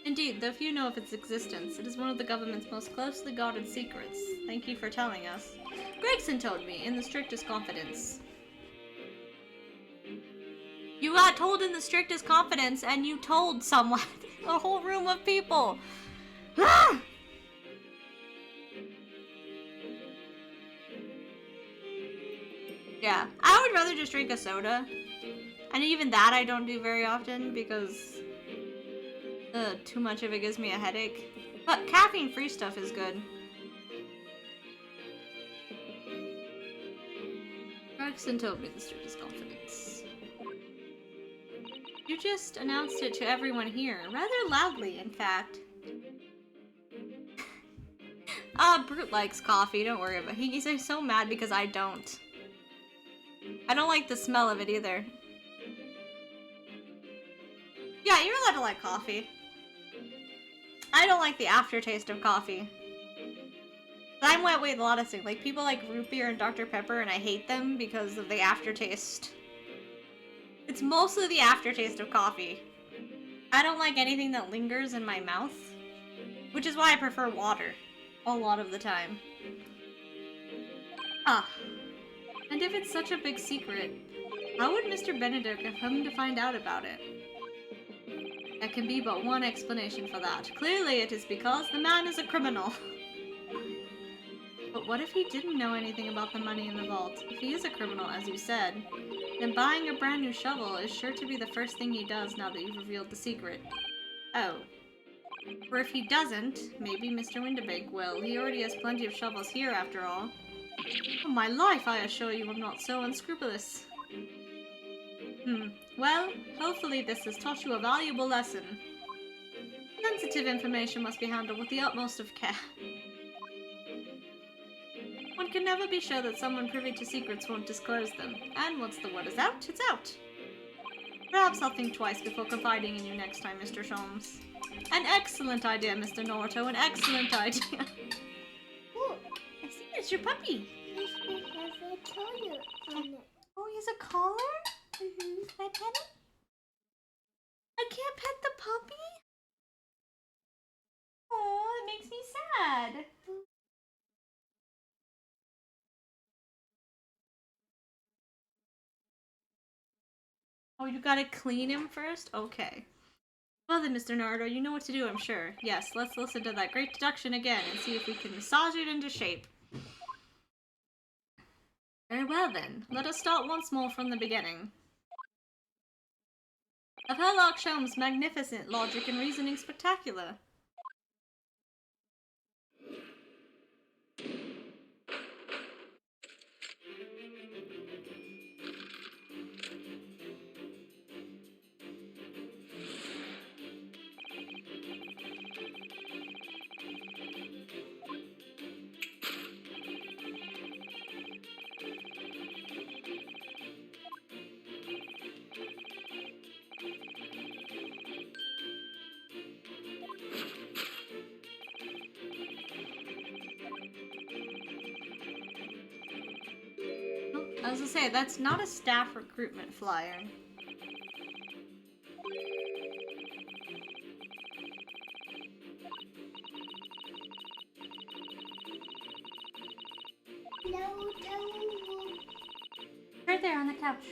Indeed, though few know of its existence, it is one of the government's most closely guarded secrets. Thank you for telling us. Gregson told me, in the strictest confidence. You got told in the strictest confidence, and you told someone. A whole room of people. Yeah, I would rather just drink a soda. And even that I don't do very often because too much of it gives me a headache. But caffeine-free stuff is good. Gregson told me the strictest confidence. You just announced it to everyone here, rather loudly, in fact. Brute likes coffee, don't worry about it. He's so mad because I don't. I don't like the smell of it either. Yeah, you're allowed to like coffee. I don't like the aftertaste of coffee. I'm wet with a lot of things. Like, people like root beer and Dr. Pepper, and I hate them because of the aftertaste. It's mostly the aftertaste of coffee. I don't like anything that lingers in my mouth, which is why I prefer water a lot of the time. Ah. And if it's such a big secret, how would Mr. Benedict have come to find out about it? There can be but one explanation for that. Clearly it is because the man is a criminal. But what if he didn't know anything about the money in the vault? If he is a criminal, as you said, then buying a brand new shovel is sure to be the first thing he does now that you've revealed the secret. Oh. Or if he doesn't, maybe Mr. Windibank will. He already has plenty of shovels here, after all. Oh, my life, I assure you I'm not so unscrupulous. Well, hopefully this has taught you a valuable lesson. Sensitive information must be handled with the utmost of care. One can never be sure that someone privy to secrets won't disclose them, and once the word is out, it's out. Perhaps I'll think twice before confiding in you next time, Mr. Sholmes. An excellent idea, Mr. Naruto, an excellent idea. Look, I see, it's your puppy. this one has a collar on it. Oh, he has a collar? Mm-hmm. Can I pet him? I can't pet the puppy? Oh, it makes me sad. Oh, you gotta clean him first? Okay. Well then, Mr. Naruto, you know what to do, I'm sure. Yes, let's listen to that great deduction again and see if we can massage it into shape. Very well then, let us start once more from the beginning. Of Herlock Sholmes' magnificent logic and reasoning spectacular. I was gonna say, that's not a staff recruitment flyer. Right there on the couch.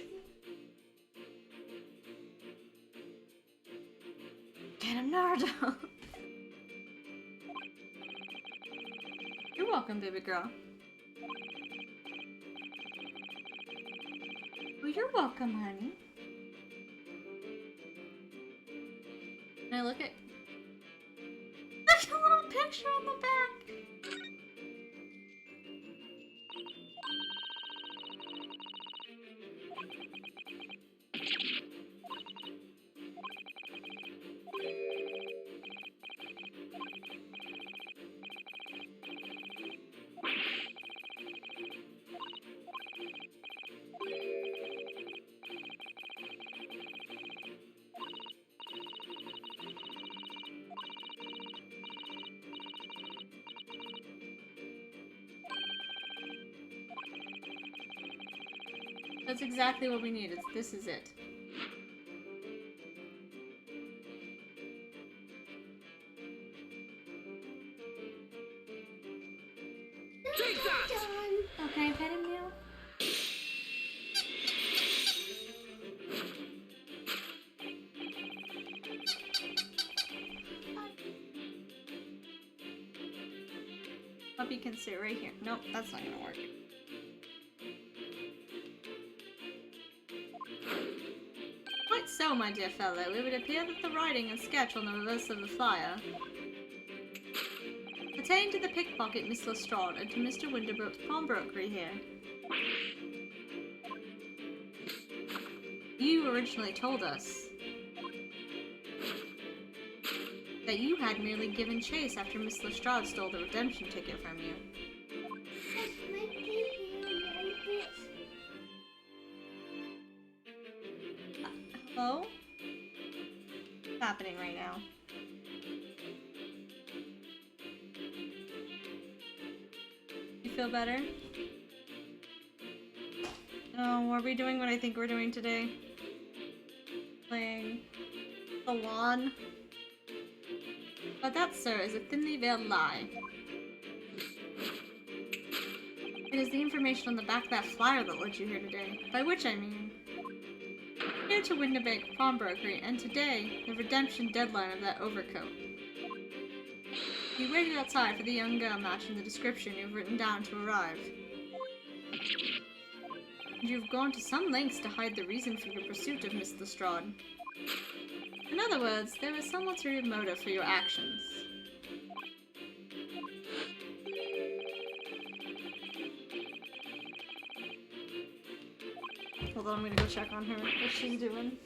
Get him, Naruto! You're welcome, baby girl. Well, you're welcome, honey. Can I look at... There's a little picture on the back! That's exactly what we need. This is it. Take that! Okay, pet him now. Puppy can sit right here. Nope, that's not gonna work. Quite so, my dear fellow. It would appear that the writing and sketch on the reverse of the flyer pertain to the pickpocket Miss Lestrade and to Mr. Winterbrook's pawnbrokery here. You originally told us that you had merely given chase after Miss Lestrade stole the redemption ticket from you. Hello? What's happening right now? You feel better? Oh, are we doing what I think we're doing today? Playing the lawn? But that, sir, is a thinly veiled lie. It is the information on the back of that flyer that led you here today. By which I mean, here to Winterbank Pawnbrokery, and today, the redemption deadline of that overcoat. You waited outside for the young girl matching the description you've written down to arrive. And you've gone to some lengths to hide the reason for your pursuit of Miss Lestrade. In other words, there is some ulterior motive for your actions. Hold on, I'm gonna go check on her, what she's doing.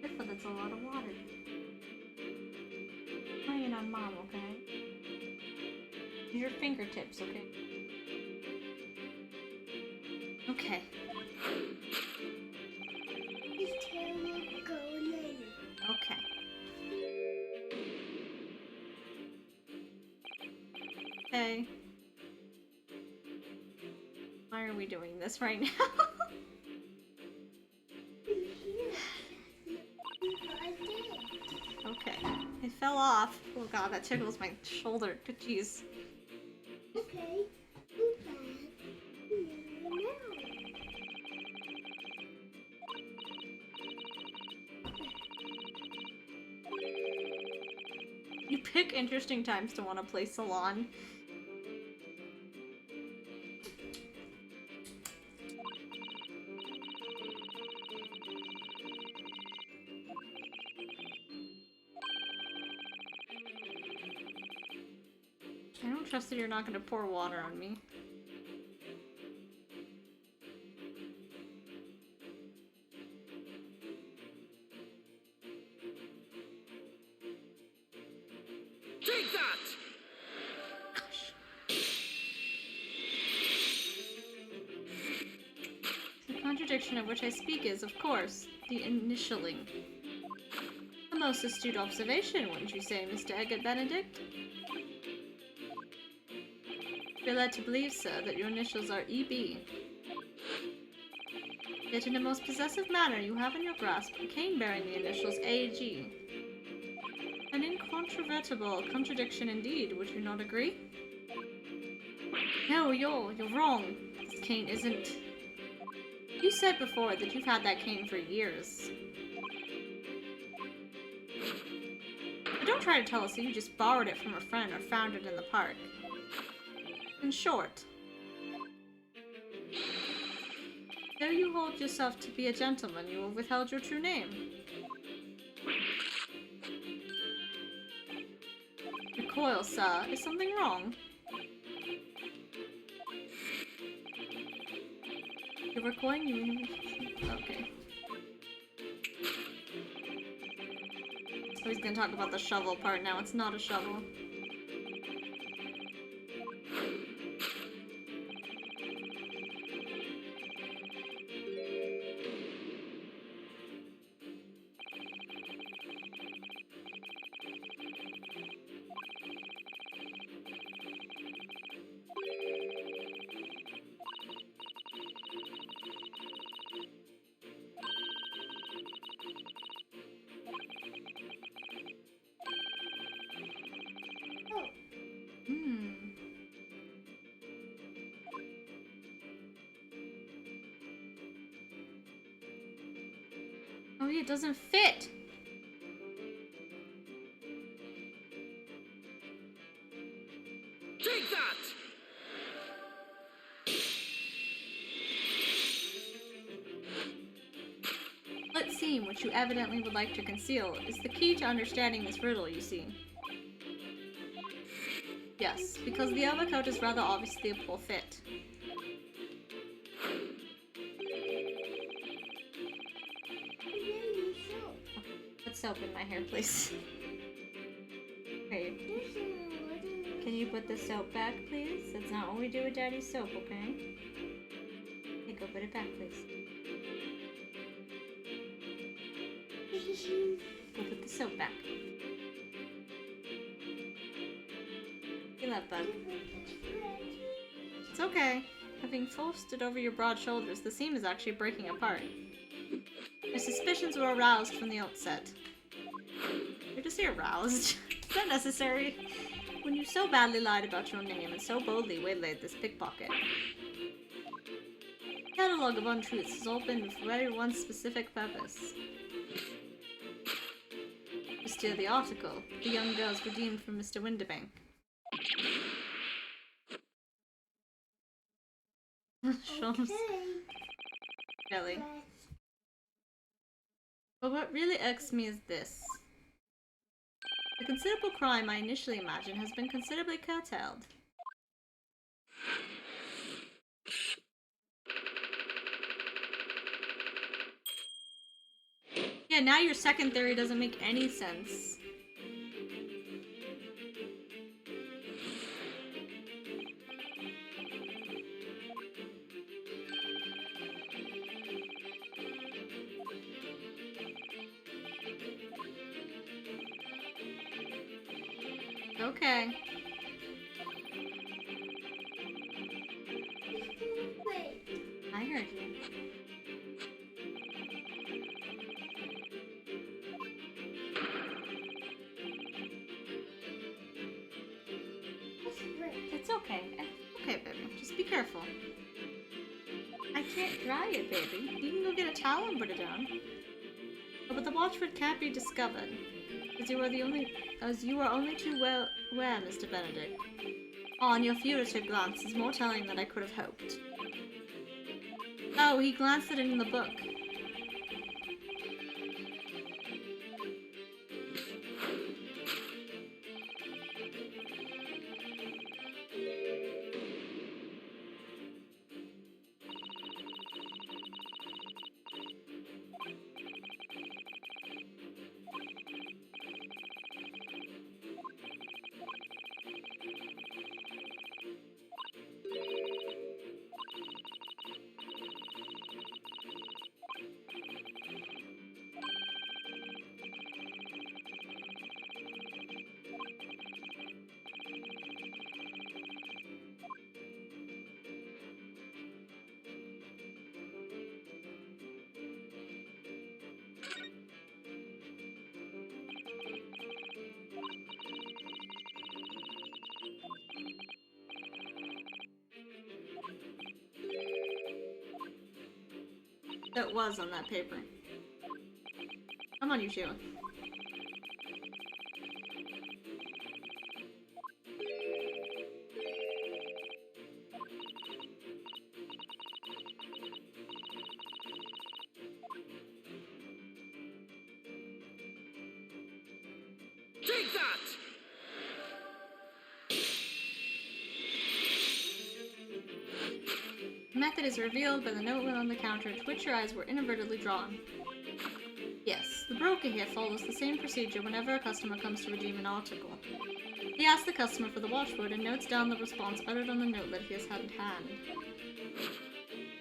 Careful, that's a lot of water. Playing on Mom, okay? Your fingertips, okay? Okay. Okay. Okay. Why are we doing this right now? Okay. It fell off. Oh god, that tickles my shoulder. Jeez. Okay. You pick interesting times to want to play Salon. I don't trust that you're not going to pour water on me. Take that! Gosh. The contradiction of which I speak is, of course, the initialing. A most astute observation, wouldn't you say, Mr. Eggert Benedict? You're led to believe, sir, that your initials are EB. Yet in a most possessive manner you have in your grasp a cane bearing the initials AG. An incontrovertible contradiction indeed, would you not agree? No, you're wrong. This cane isn't... You said before that you've had that cane for years. But don't try to tell us that you just borrowed it from a friend or found it in the park. In short, though you hold yourself to be a gentleman, you have withheld your true name. Recoil, sir. Is something wrong? You're recoiling? You mean... Okay. So he's gonna talk about the shovel part now. It's not a shovel. Chloe, it doesn't fit! Take that! Split seam, which you evidently would like to conceal, is the key to understanding this riddle, you see. Yes, because the overcoat is rather obviously a poor fit. Put soap in my hair, please. Okay. Can you put the soap back, please? That's not what we do with Daddy's soap, okay? Okay, go put it back, please. Go put the soap back. You love bug. It's okay. Having forced it over your broad shoulders, the seam is actually breaking apart. My suspicions were aroused from the outset. You're just aroused. Is that necessary? When you so badly lied about your name and so boldly waylaid this pickpocket. The catalogue of untruths has all been for very one specific purpose. To steal the article the young girls redeemed from Mr. Winterbank. Sholmes. Really. But what really irks me is this. The considerable crime I initially imagined has been considerably curtailed. Yeah, now your second theory doesn't make any sense. Okay. I heard you. It's okay. Okay, baby. Just be careful. I can't dry it, baby. You can go get a towel and put it down. Oh, but the watchword can't be discovered. As you are only too well aware, Mr. Benedict. Oh, and your furtive glance is more telling than I could have hoped. Oh, he glanced at it in the book. That was on that paper. Come on, you two. Take that! The method is revealed by the note on the counter to which your eyes were inadvertently drawn. Yes, the broker here follows the same procedure whenever a customer comes to redeem an article. He asks the customer for the watchword and notes down the response uttered on the note that he has had in hand.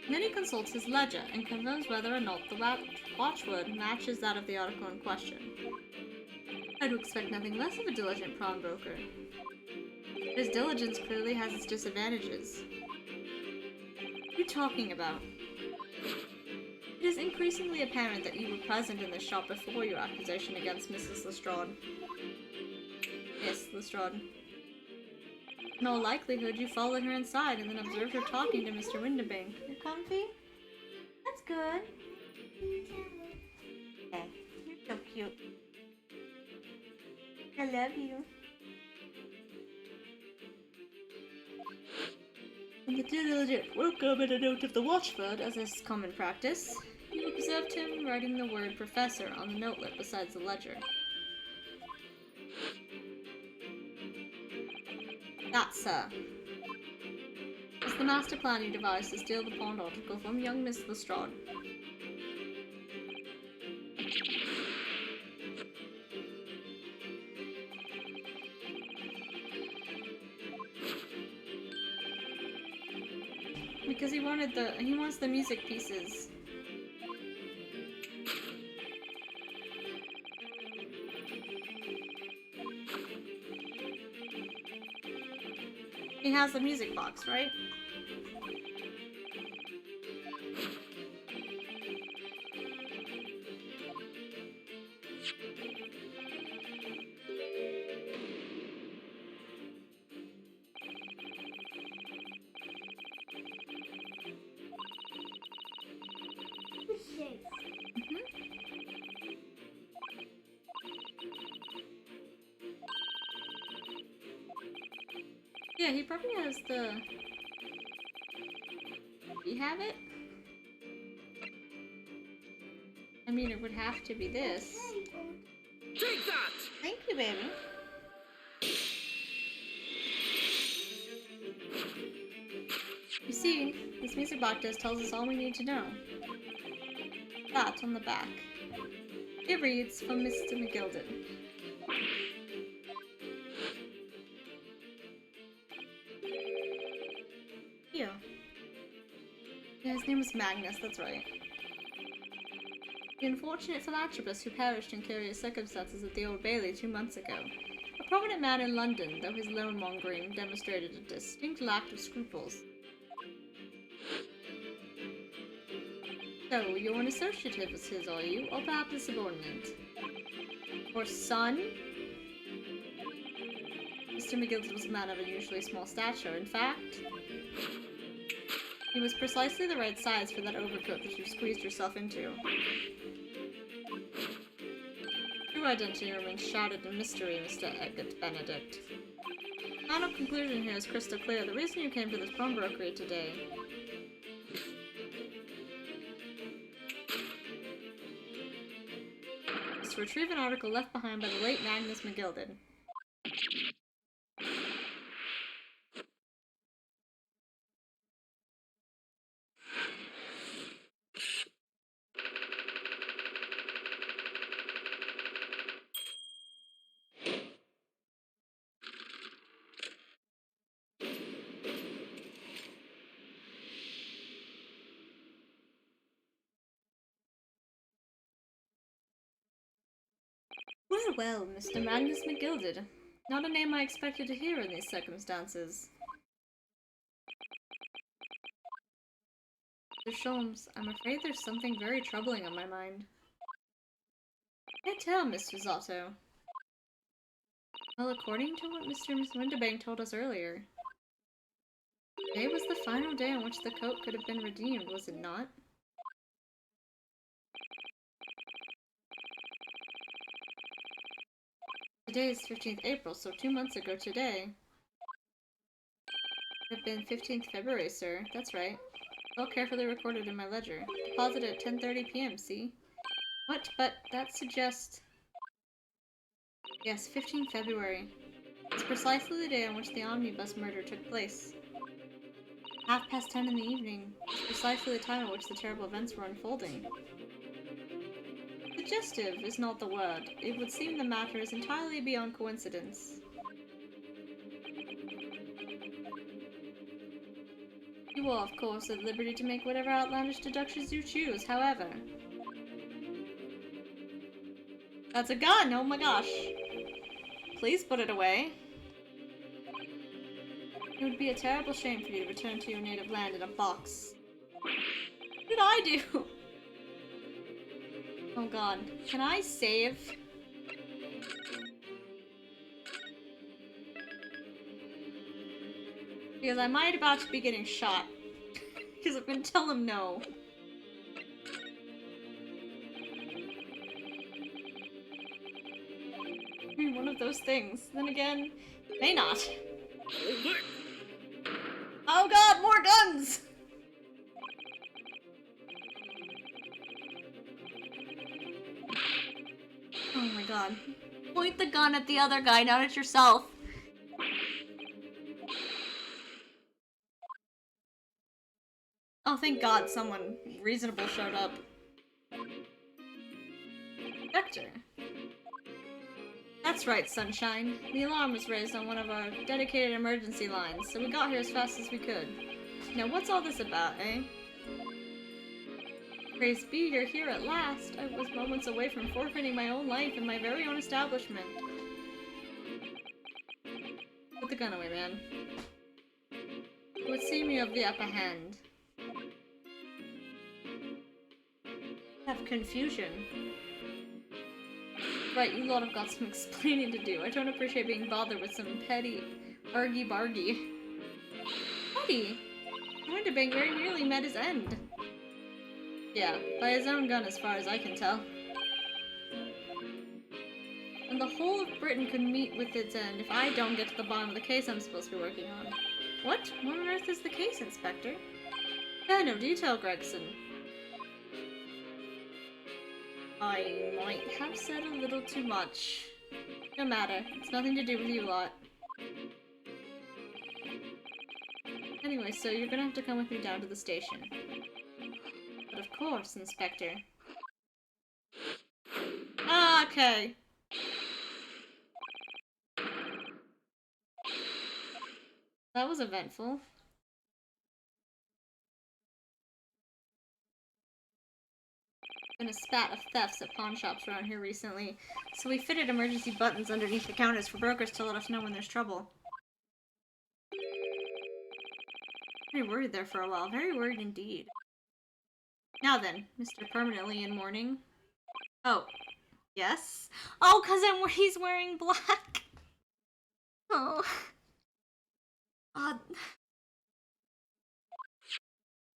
And then he consults his ledger and confirms whether or not the watchword matches that of the article in question. I'd expect nothing less of a diligent pawnbroker. His diligence clearly has its disadvantages. What are you talking about? It is increasingly apparent that you were present in the shop before your accusation against Mrs. Lestrade. Yes, Lestrade. In all likelihood, you followed her inside and then observed her talking to Mr. Winterbank. You comfy? That's good. Okay. cute. I love you. When the diligent woke up at a note of the watchword, as is common practice, you observed him writing the word professor on the notelet beside the ledger. That, sir, is the master plan you devised to steal the pawned article from young Miss Lestrade. Because he wants the music pieces. He has the music box, right? Yeah, he probably has the... Do you have it? I mean, it would have to be this. Take that! Thank you, baby. You see, this music box just tells us all we need to know. That on the back. It reads from Mr. McGilden. Yeah. Yeah, his name was Magnus, that's right. The unfortunate philanthropist who perished in curious circumstances at the Old Bailey 2 months ago. A prominent man in London, though his loan-mongering demonstrated a distinct lack of scruples. So, you're an associate of his, are you? Or perhaps a subordinate? Or son? Mr. McGilden was a man of unusually small stature. In fact, he was precisely the right size for that overcoat that you squeezed yourself into. Your identity remains shrouded in mystery, Mr. Eggert Benedict. Final conclusion here is crystal clear. The reason you came to this pawnbrokery today is to retrieve an article left behind by the late Magnus McGilden. Well, well, Mr. Magnus McGilden. Not a name I expected to hear in these circumstances. Mr. Sholmes, I'm afraid there's something very troubling on my mind. I tell, Miss Risotto. Well, according to what Mr. and Miss Winterbank told us earlier, today was the final day on which the coat could have been redeemed, was it not? Today is 15th April, so 2 months ago today. It would have been 15th February, sir. That's right. All carefully recorded in my ledger. Deposited at 10:30 p.m., see? What? But that suggests... Yes, 15th February. It's precisely the day on which the omnibus murder took place. 10:30 in the evening. It's precisely the time at which the terrible events were unfolding. Suggestive is not the word. It would seem the matter is entirely beyond coincidence. You are, of course, at liberty to make whatever outlandish deductions you choose, however. That's a gun! Oh my gosh! Please put it away. It would be a terrible shame for you to return to your native land in a box. What did I do? Oh god. Can I save? Because I might about to be getting shot. Because I'm gonna tell him no. those things. Then again, may not. Hold it! Oh god, more guns! Oh my god. Point the gun at the other guy, not at yourself. Oh, thank god someone reasonable showed up. Vector. That's right, Sunshine. The alarm was raised on one of our dedicated emergency lines, so we got here as fast as we could. Now what's all this about, eh? Praise be, you're here at last. I was moments away from forfeiting my own life in my very own establishment. Put the gun away, man. It would seem you have the upper hand. Have confusion. Right, you lot have got some explaining to do. I don't appreciate being bothered with some petty argy-bargy. Petty? Winterbang very nearly met his end. Yeah, by his own gun as far as I can tell. And the whole of Britain could meet with its end if I don't get to the bottom of the case I'm supposed to be working on. What? What on earth is the case, Inspector? Yeah, no detail, Gregson. I might have said a little too much. No matter. It's nothing to do with you lot. Anyway, so you're gonna have to come with me down to the station. But of course, Inspector. Okay. That was eventful. Been a spat of thefts at pawn shops around here recently, so we fitted emergency buttons underneath the counters for brokers to let us know when there's trouble. Very worried there for a while, very worried indeed. Now then, Mr. Permanently in mourning. Oh, yes? Oh, 'cause he's wearing black! Oh. God.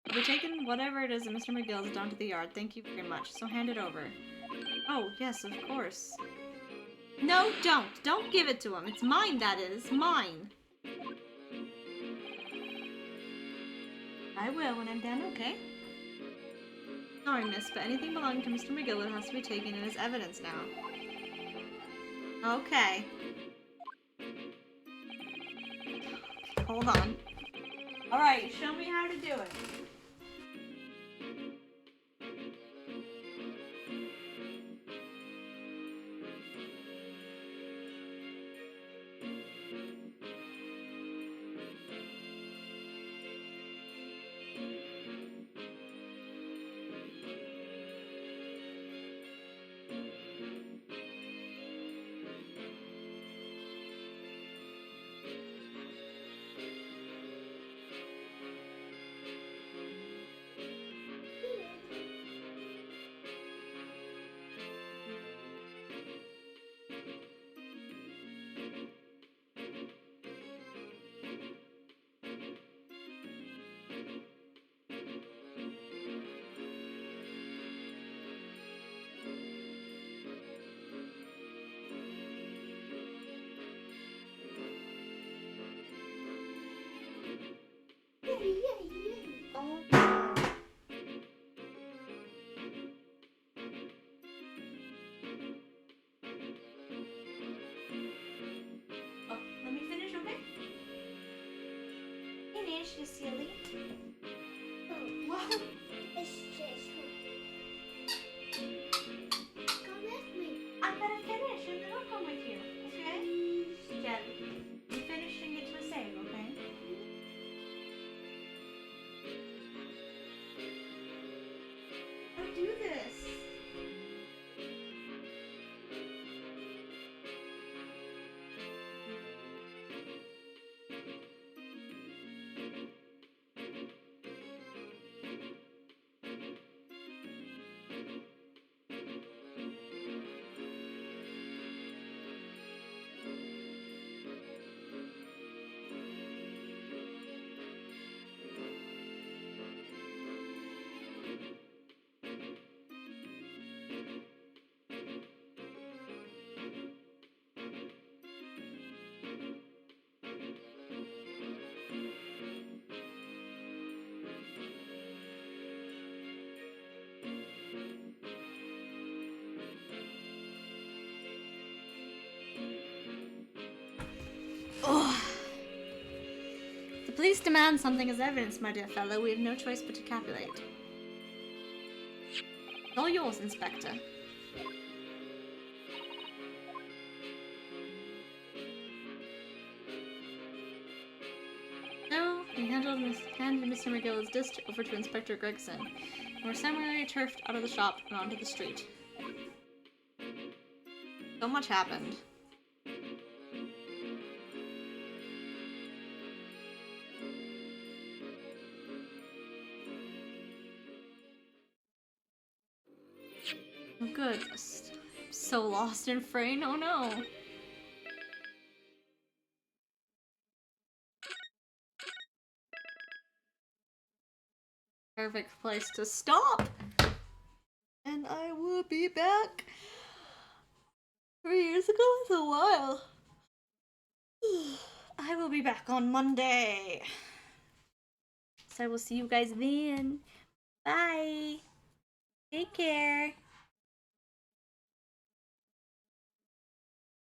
I'll be taking whatever it is that Mr. McGill's down to the yard, thank you very much, so hand it over. Oh, yes, of course. No, don't! Don't give it to him! It's mine, that is! Mine! I will when I'm done, okay? Sorry, miss, but anything belonging to Mr. McGill has to be taken in as evidence now. Okay. Hold on. Alright, show me how to do it. Let me finish, okay? Finish, you silly. What? It's just... Come with me. I'm gonna finish and then I'll come with you, okay? Jen, you finish and get to a save, okay? How do I do this? Police demand something as evidence, my dear fellow. We have no choice but to capitulate. It's all yours, Inspector. So, we handed Mr. McGill's disc over to Inspector Gregson, and were summarily turfed out of the shop and onto the street. So much happened. Oh, good. I'm so lost in Frayne. Oh no. Perfect place to stop. And I will be back. 3 years ago is a while. I will be back on Monday. So I will see you guys then. Bye. Take care.